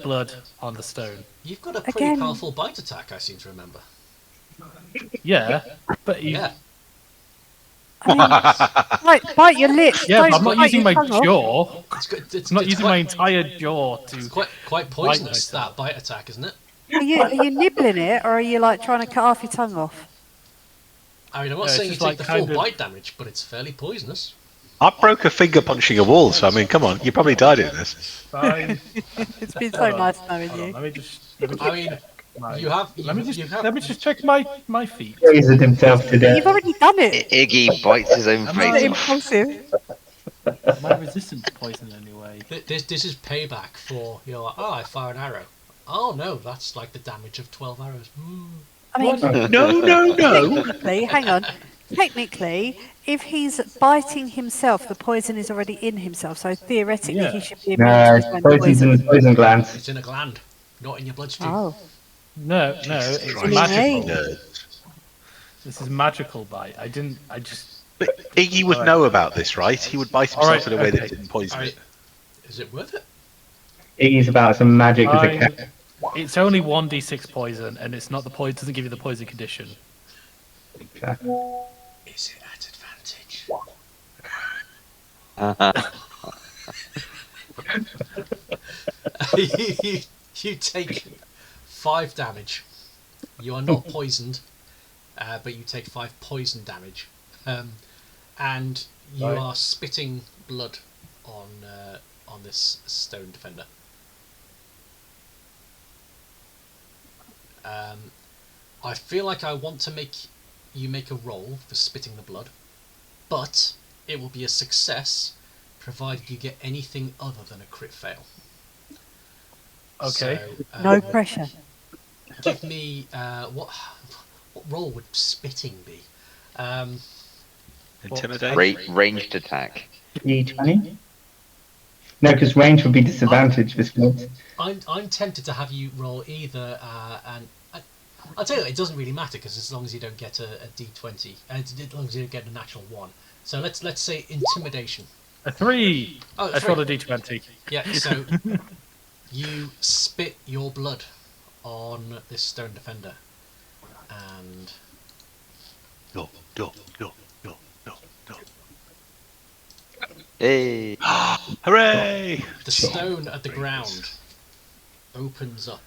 blood on the stone. You've got a pretty Again. powerful bite attack, I seem to remember. Yeah, but you, Yeah. I mean, bite your lips. yeah, don't but I'm not bite using your my tongue off. jaw. It's I'm not using my quite, entire jaw to. It's quite poisonous, myself. that bite attack, isn't it? Are you nibbling it, or are you like trying to cut half your tongue off? I mean, I'm not Yeah, it's saying you just take like the full kind of- bite damage, but it's fairly poisonous. I broke a finger punching a wall, so I mean, come on, you probably died in this. Fine. It's been so Hold on, nice knowing hold on, you. Let me just. Let me I mean, check my- you have. Let me you just. have Let me just check my feet. Poisoned himself to death. You've already done it. Iggy bites his own Am Bit I- face off. impulsive. Am I resistant to poison anyway? This is payback for like, oh, I fire an arrow. Oh no, that's like the damage of 12 arrows. I mean, No! technically, hang on. Technically, if he's biting himself, the poison is already in himself. So theoretically, Yeah. he should be immune No, to his own poison's in poison. the poison glands. It's in a gland, not in your bloodstream. Oh, No, it's Christ. magical. Nerd. This is magical bite. I just. But Iggy would know about this, right? He would bite himself Alright, in a way that okay. didn't poison Alright. it. Is it worth it? Iggy's about as magic as a I, cat. it's only 1d6 poison, and it's not the poison. Doesn't give you the poison condition. Is it at advantage? you take 5 damage. You are not poisoned, but you take 5 poison damage. and you Right. are spitting blood on this stone defender. I feel like I want to make you make a roll for spitting the blood, but it will be a success provided you get anything other than a crit fail. Okay. So, No pressure. give me what role would spitting be? Intimidate. Ranged attack. D20? No, because range would be disadvantage. I'm tempted to have you roll either I'll tell you what, it doesn't really matter because as long as you don't get a d20, as long as you don't get a natural one. So let's say intimidation. A 3. Oh, I three. rolled a d20. Yeah. So you spit your blood on this stone defender, and No. Hey. Hooray! the stone at the ground opens up.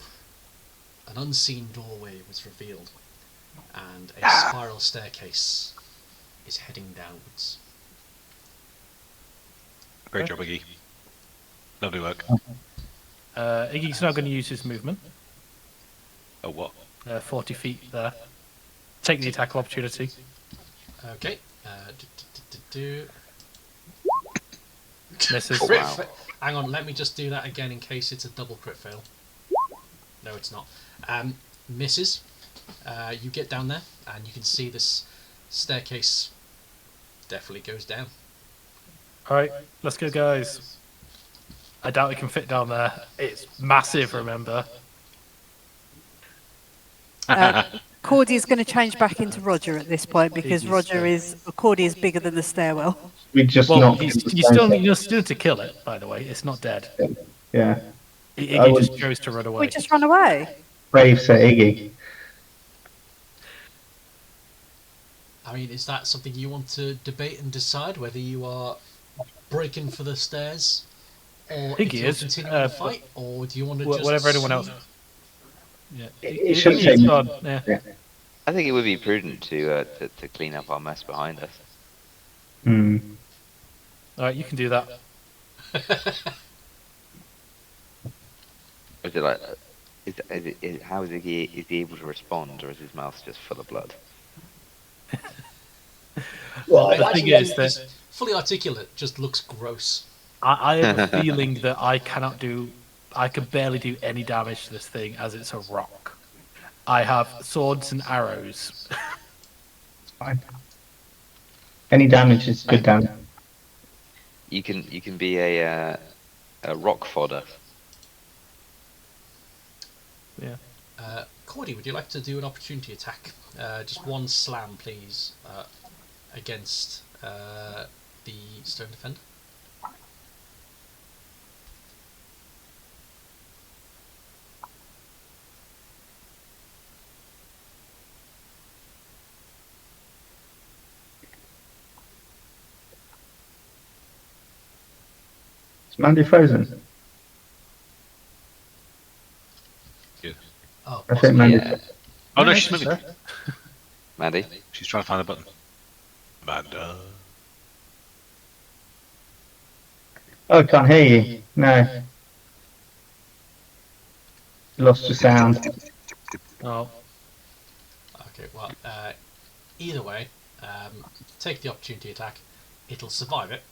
An unseen doorway was revealed, and a spiral staircase is heading downwards. Great job, Iggy. Lovely work. Iggy's now going to use his movement. Oh, what? 40 feet there. Take the attack of opportunity. Okay. Misses. Crit Wow. Hang on, let me just do that again in case it's a double crit fail. No, it's not. Misses. You get down there, and you can see this staircase definitely goes down. Alright, let's go, guys. I doubt we can fit down there. It's massive, remember? Cordy is going to change back into Roger at this point because Cordy is bigger than the stairwell. We just Well, not. you still need to kill it, by the way. It's not dead. Yeah. Iggy just chose to run away. We just run away. Brave Sir Iggy. I mean, is that something you want to debate and decide whether you are breaking for the stairs, or think if he you're is, continuing the fight, or do you want to just whatever anyone else. sweep? Yeah. It shouldn't take me. Yeah. I think it would be prudent to clean up our mess behind us. Hmm. Alright, you can do that. Is it like, how is he able to respond, or is his mouth just full of blood? Well, The Imagine thing is you- that it's fully articulate just looks gross. I have a feeling that I can barely do any damage to this thing as it's a rock. I have swords and arrows. fine. Any damage is good damage. You can be a rock fodder. Yeah. Cordy, would you like to do an opportunity attack? Just one slam, please, against the stone defender. Is Mandy frozen? Oh, I think possibly. Mandy. Yeah. Oh no, she's moving. Mandy? She's trying to find the button. Amanda. Oh, I can't hear you. No. Lost your sound. Oh. Okay, well, either way, take the opportunity attack. It'll survive it.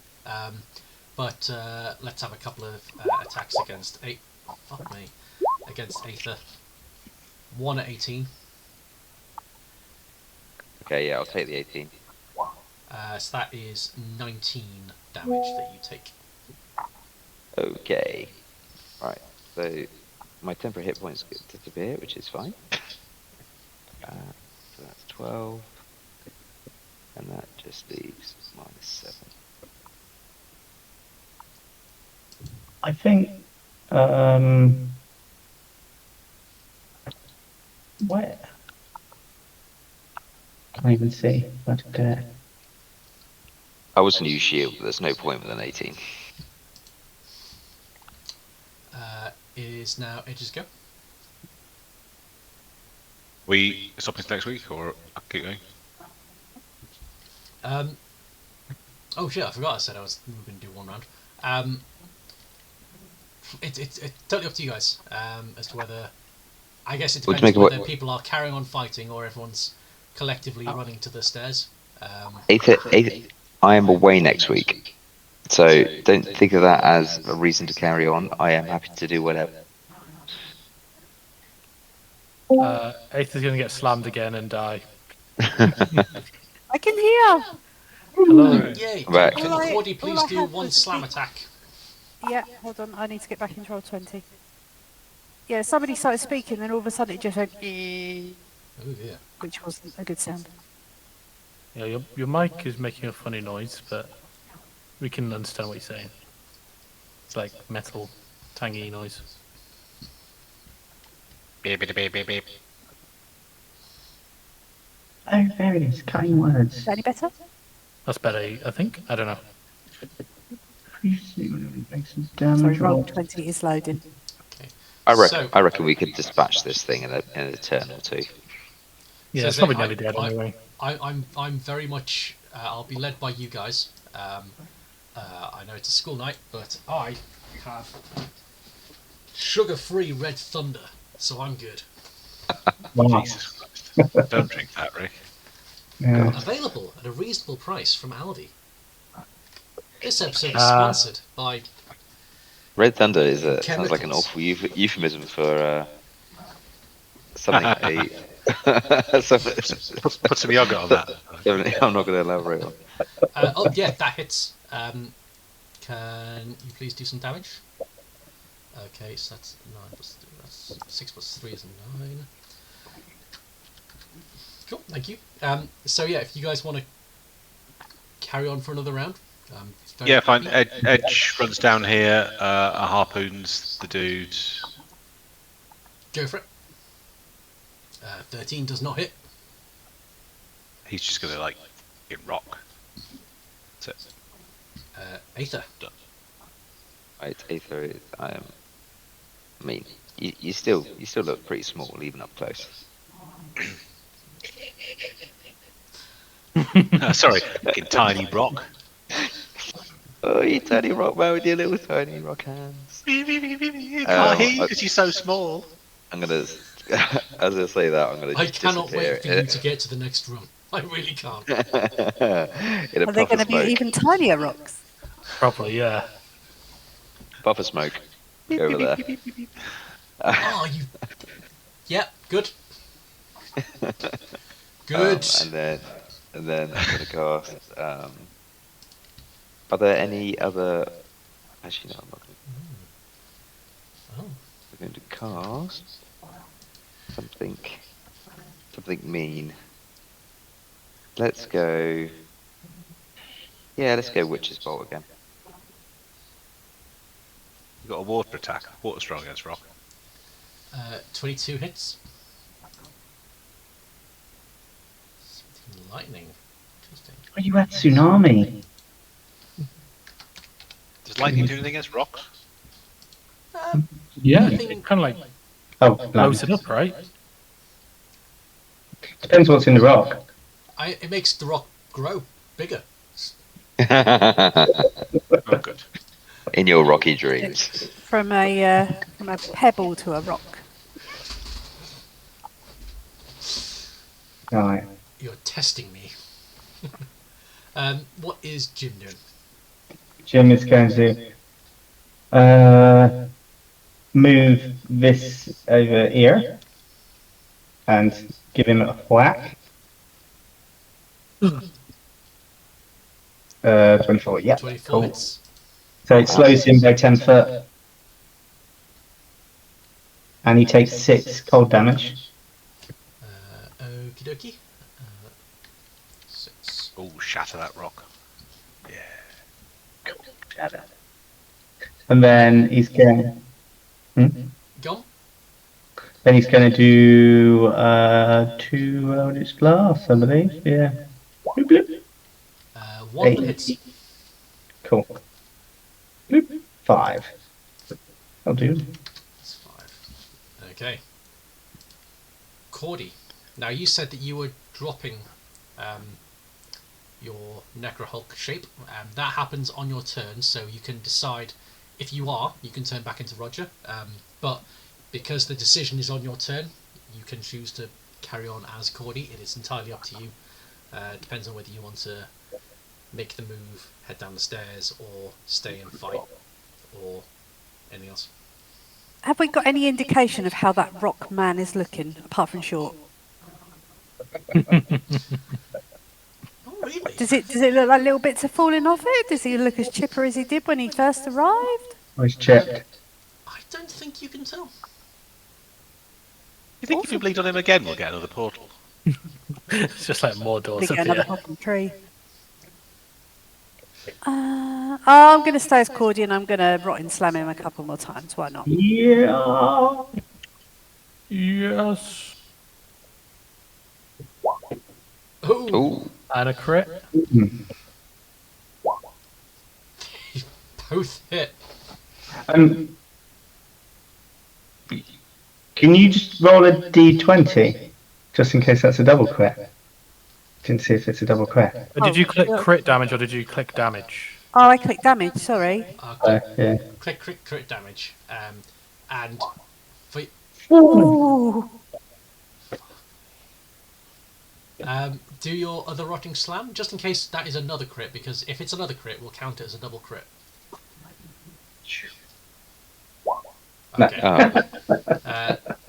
But let's have a couple of attacks against against Aether. One at 18. Okay, yeah, I'll take the 18. So that is 19 damage that you take. Okay. Right, so my temporary hit points disappear, which is fine. So that's 12. And that just leaves -7. I think. Where? Can't even see. Where to go? I was going to use shield, but there's no point with an 18. It is now Edge's go. We stop this next week, or I'll keep going? Oh shit! I forgot. I said we were going to do one round. It's totally up to you guys as to whether. I guess it Would you depends make whether what? people are carrying on fighting or everyone's collectively running to the stairs. I am away next week, so don't think of that as a reason to carry on. I am happy to do whatever. Aether's going to get slammed again and die. I can hear. Hello. Yay! Right. Can All I- Cordy all please I do had one was slam the- attack? Yeah, hold on. I need to get back into roll 20. Yeah, somebody started speaking, then all of a sudden it just went, Oh dear. which wasn't a good sound. Yeah, your mic is making a funny noise, but we can understand what you're saying. It's like metal, tangy noise. Beep, beep, beep, beep, beep. Oh, various cutting words. Is that any better? That's better, I think. I don't know. Make some Sorry, damage. roll Roll. 20 is loading. Okay. I reckon we could dispatch this thing in a turn or two. Yeah, So it's probably I- nearly dead I- anyway. I'm very much. I'll be led by you guys. I know it's a school night, but I have sugar-free red thunder, so I'm good. Wow. Jesus Christ. Don't drink that, Rick. Yeah. Available at a reasonable price from Aldi. This episode is Ah. sponsored by. Red Thunder sounds like an Chemicals. awful euphemism for something. something, Put some yogurt on that. I'm not going to elaborate on. Oh yeah, that hits. Can you please do some damage? Okay, so that's 6 plus 3 is 9. Cool, thank you. So yeah, if you guys want to carry on for another round, very Yeah, fine. happy. Edge runs down here, harpoons the dude. Go for it. 13 does not hit. He's just gonna like get rock. That's it. Aether. Right, Aether, I mean, you still look pretty small, even up close. Sorry, fucking tiny rock. Oh, you tiny rock man with your little tiny rock hands. Can't hear you because you're so small. I'm gonna, as I say that, I'm gonna. I Just cannot wait for you disappear to get to the next room. I really can't. in a Are they puff going of to be smoke. even tinier rocks? Probably, yeah. Puff of smoke. Go over there. Oh, you. Yep, good. Good. And then I'm gonna cast. Are there any other? Actually, no. I'm not gonna. Oh. We're going to cast something mean. Let's go. Yeah, let's go Witch's Bolt again. You've got a water attack. Water strong against rock. 22 hits. 17 lightning. Interesting. Oh, you had tsunami. Does lightning do anything against rocks? Yeah, I think- it kind of like Oh, no. blows it up, right? Depends what's in the rock. It makes the rock grow bigger. Oh, good. In your rocky dreams. From a pebble to a rock. Right. You're testing me. What is Jim doing? Jim is going to move this over here and give him a whack. 24, yeah. 24 Cool. hits. So it slows him by 10 foot. And he takes 6 cold damage. Okie dokie. 6. Oh, shatter that rock. And then he's going. Gone. Then he's going to do 2 Eldritch Glass, I believe. Yeah. Bloop, bloop. 1 Eight. hits. Cool. Bloop. 5. I'll do. That's 5. Okay. Cordy. Now you said that you were dropping your Necro Hulk shape. That happens on your turn, so you can decide if you can turn back into Roger. But because the decision is on your turn, you can choose to carry on as Cordy. It is entirely up to you. Depends on whether you want to make the move, head down the stairs, or stay and fight, or anything else. Have we got any indication of how that rock man is looking, apart from short? Not really. Does it look like little bits are falling off it? Does he look as chipper as he did when he first arrived? Always checked. I don't think you can tell. You think if you bleed on him again, we'll get another portal? It's just like more doors We up get another here. fucking tree. I'm going to stay as Cordy and I'm going to rot and slam him a couple more times. Why not? Yeah. Yes. Oh, Ooh. And a crit. both hit. Can you just roll a d20 just in case that's a double crit? Didn't see if it's a double crit. Did you click yeah. crit damage or did you click damage? Oh, I clicked damage. Sorry. Yeah. Crit damage. And for Ooh. do your other rotting slam just in case that is another crit, because if it's another crit, we'll count it as a double crit. No. Okay.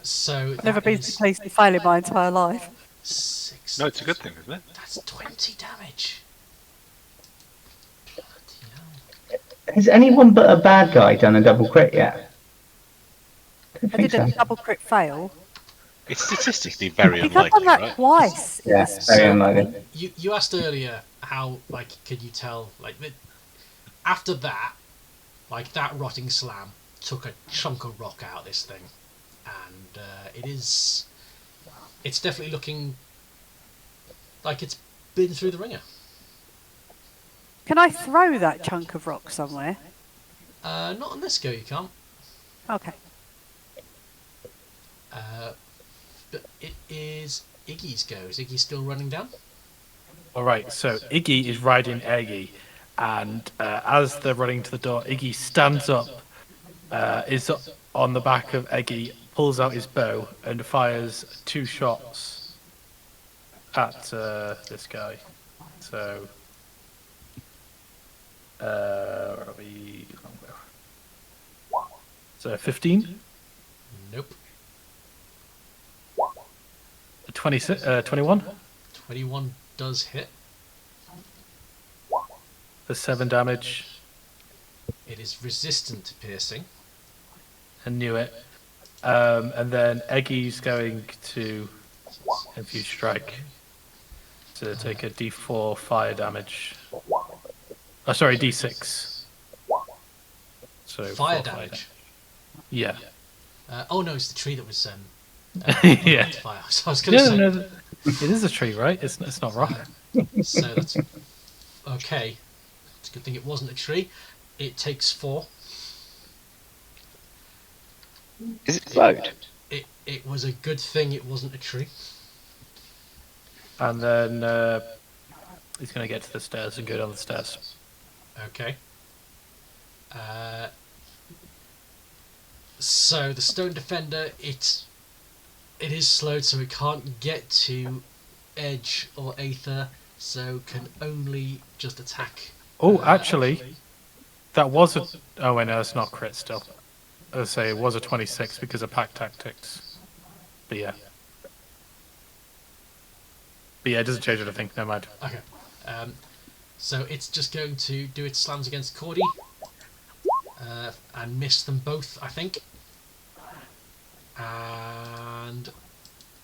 So that Never been is to place to fail in my entire life. 6. No, it's a good thing, isn't it? That's 20 damage. Bloody hell. Has anyone but a bad guy done a double crit yet? Don't I think did a so. double crit fail. It's statistically very I think I've done unlikely, that right? twice. in Yeah, this. very So, unlikely. You asked earlier how, like, could you tell, like, after that, like, that rotting slam took a chunk of rock out of this thing, and it's definitely looking like it's been through the ringer. Can I throw that chunk of rock somewhere? Not on this go, you can't. Okay. But it is Iggy's go. Is Iggy still running down? Alright, so Iggy is riding Eggy, and as they're running to the door, Iggy stands up, is on the back of Eggy, pulls out his bow, and fires 2 shots at this guy. So, where are we? So 15, Nope. 26, 21 21 does hit. for 7 damage. It is resistant to piercing. I knew it. And then Eggy's going to infuse strike to take a D4 fire damage. Oh, sorry, D6. So Fire 4 damage. Yeah. Oh no, it's the tree that was Yeah. fire. So I was going to No, say. no, it is a tree, right? It's not rock. So that's okay. It's a good thing it wasn't a tree. It takes 4. Is it glowed? It was a good thing it wasn't a tree. And then he's going to get to the stairs and go down the stairs. Okay. So the stone defender, it is slowed, so it can't get to Edge or Aether, so can only just attack. Oh, actually, that was a... Oh, wait, no, it's not crit still. I would say it was a 26 because of pack tactics. But yeah. But yeah, it doesn't change anything. Never mind. Okay. So it's just going to do its slams against Cordy and miss them both, I think. And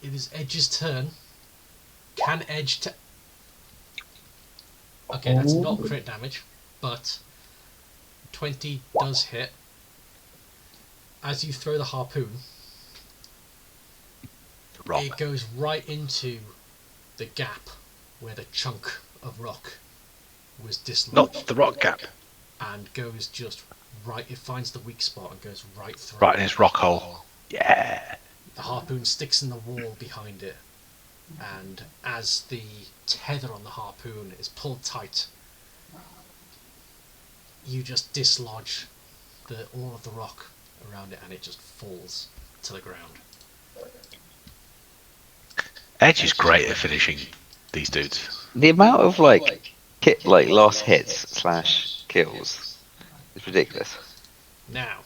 it is Edge's turn. Can Edge... Okay, that's not crit damage, but 20 does hit. As you throw the harpoon, Rock. it goes right into the gap where the chunk of rock was dislodged. Not the rock gap. And goes just right, it finds the weak spot and goes right through. Right in his rock hole. Yeah. The harpoon sticks in the wall behind it and as the tether on the harpoon is pulled tight, you just dislodge all of the rock around it, and it just falls to the ground. Edge is great at finishing these dudes. The amount of lost hits / kills is ridiculous. Now,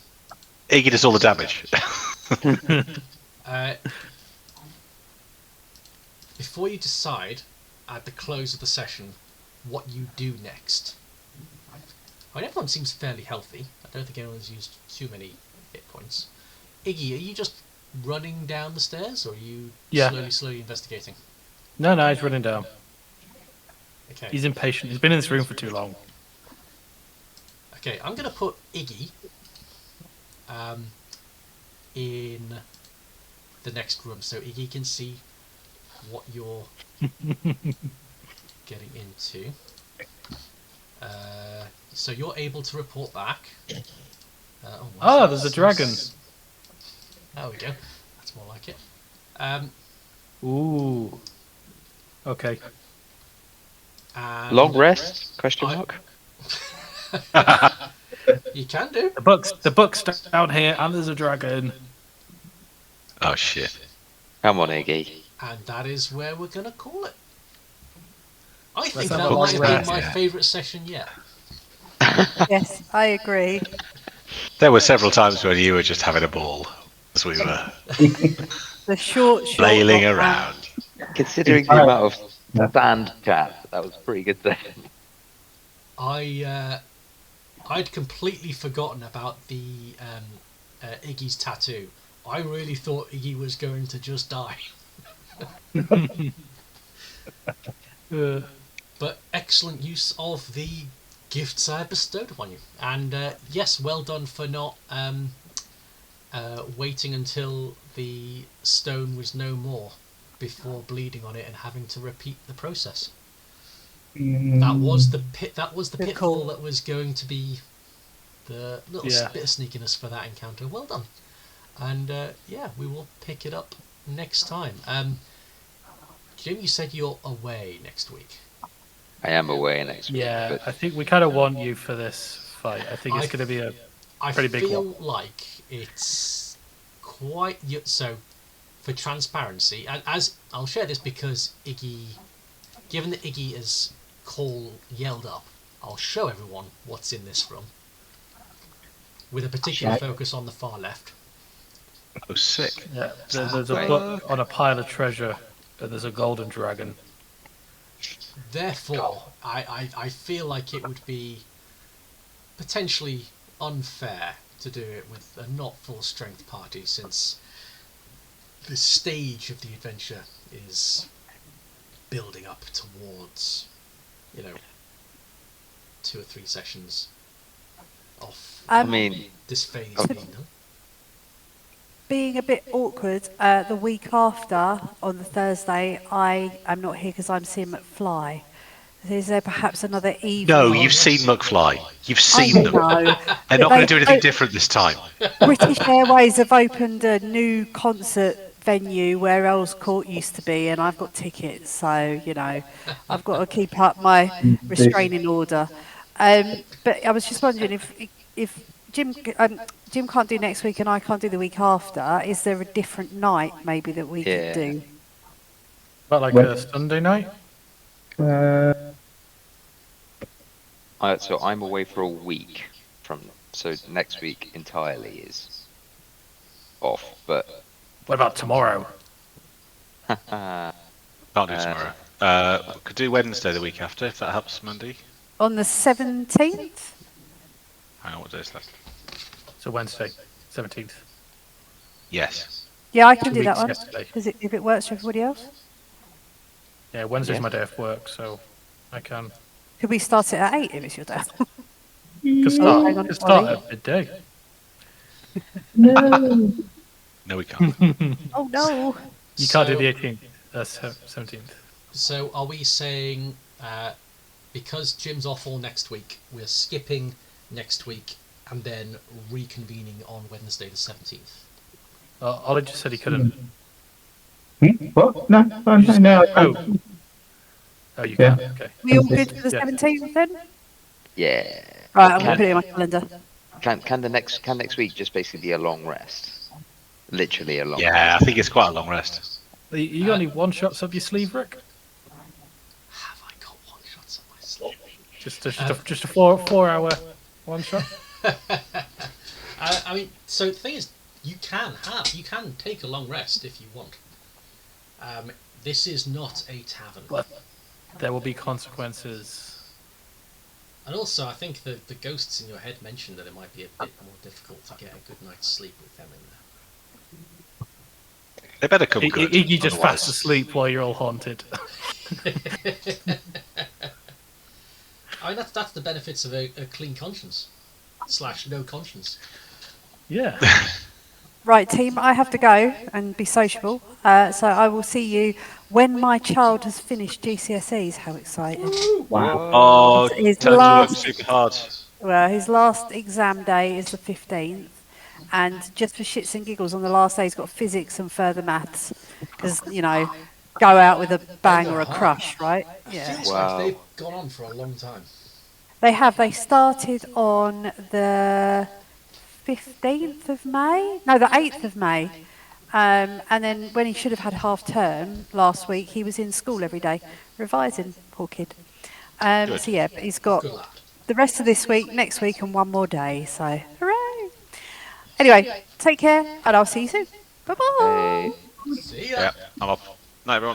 Iggy does all the damage. before you decide at the close of the session what you do next, I mean, everyone seems fairly healthy. I don't think anyone's used too many hit points. Iggy, are you just running down the stairs, or are you slowly investigating? No, he's running down. Okay. He's impatient. He's been in this room for too long. Okay, I'm going to put Iggy in the next room so Iggy can see what you're getting into. So you're able to report back. There's a dragon. There we go. That's more like it. Ooh. Okay. Long rest? Question mark. You can do. The book's down here, and there's a dragon. Oh shit! Come on, Iggy. And that is where we're going to call it. I think have that a might long have rest. been my favourite session yet. Yes, I agree. There were several times when you were just having a ball as we were The short flailing rock around. Considering the amount of sand chat, that was a pretty good session. I'd completely forgotten about the Iggy's tattoo. I really thought Iggy was going to just die. But excellent use of the gifts I bestowed upon you. And yes, well done for not waiting until the stone was no more before bleeding on it and having to repeat the process. That was the Good pitfall call. that was going to be the little Yeah. bit of sneakiness for that encounter. Well done. And yeah, we will pick it up next time. Jim, you said you're away next week. I am away next week. Yeah, But I think we kind of want you for this fight. I think it's going to be a pretty big I feel one. like it's quite so. For transparency, and as I'll share this because given that Iggy is yelled up, I'll show everyone what's in this room with a particular Shag. focus on the far left. Oh, sick! Yeah, there's a book on a pile of treasure, and there's a golden dragon. Therefore, I feel like it would be potentially unfair to do it with a not full strength party, since the stage of the adventure is building up towards, 2 or 3 sessions of I mean, this phase being done. Being a bit awkward, the week after, on the Thursday, I am not here because I'm seeing McFly. Is there perhaps another evening? No, you've seen McFly. You've seen them. know. They're not going to do anything different this time. British Airways have opened a new concert venue where Earls Court used to be, and I've got tickets, so I've got to keep up my restraining order. But I was just wondering if Jim can't do next week and I can't do the week after, is there a different night maybe that we could do? About like a Sunday night? So I'm away for a week so next week entirely is off, but What about tomorrow? Can't do tomorrow. Could do Wednesday the week after if that helps, Mandy. On the 17th? Hang on, what day is that? So Wednesday, 17th. Yes. Yeah, I can 2 do that weeks one. yesterday. If it works for everybody else. Yeah, Wednesday's my day off work, so I can. Could we start it at 8 if it's your day? Could start, hang on, could start Ollie. at midday. No. No, we can't. Oh no! You can't do the 18th, 17th. So are we saying, because Jim's off all next week, we're skipping next week and then reconvening on Wednesday the 17th? Ollie just said he couldn't. What? No, no, You just- no. Oh, you Yeah. can. Okay. We all good for the Yeah. 17th then? Yeah. Right, I'm going to Can- put it in my calendar. Can next week just basically be a long rest? Literally a long Yeah, rest. I think it's quite a long rest. You got any one shots up your sleeve, Rick? Have I got one shots up my sleeve? Just a 4-hour one shot. I mean, so the thing is, you can take a long rest if you want. This is not a tavern. But there will be consequences. And also, I think the ghosts in your head mentioned that it might be a bit more difficult to get a good night's sleep with them in They better come good. Iggy just otherwise- fast asleep while you're all haunted. there. I mean, that's the benefits of a clean conscience / no conscience. Yeah. Right, team, I have to go and be sociable. So I will see you when my child has finished GCSEs. How exciting. Wow. Oh, His tell him to work last- super hard. Well, his last exam day is the 15th. And just for shits and giggles, on the last day he's got physics and further maths. Because, you know, go out with a bang or a crush, right? Yeah. Feels Wow. like they've gone on for a long time. They have. They started on the 15th of May? No, the 8th of May. And then when he should have had half term last week, he was in school every day, revising, poor kid. Good. So yeah, but he's got Good lad. the rest of this week, next week, and one more day. So hooray! Anyway, take care, and I'll see you soon. Bye bye. Hey. See ya. Yeah, I'm off. Night, everyone.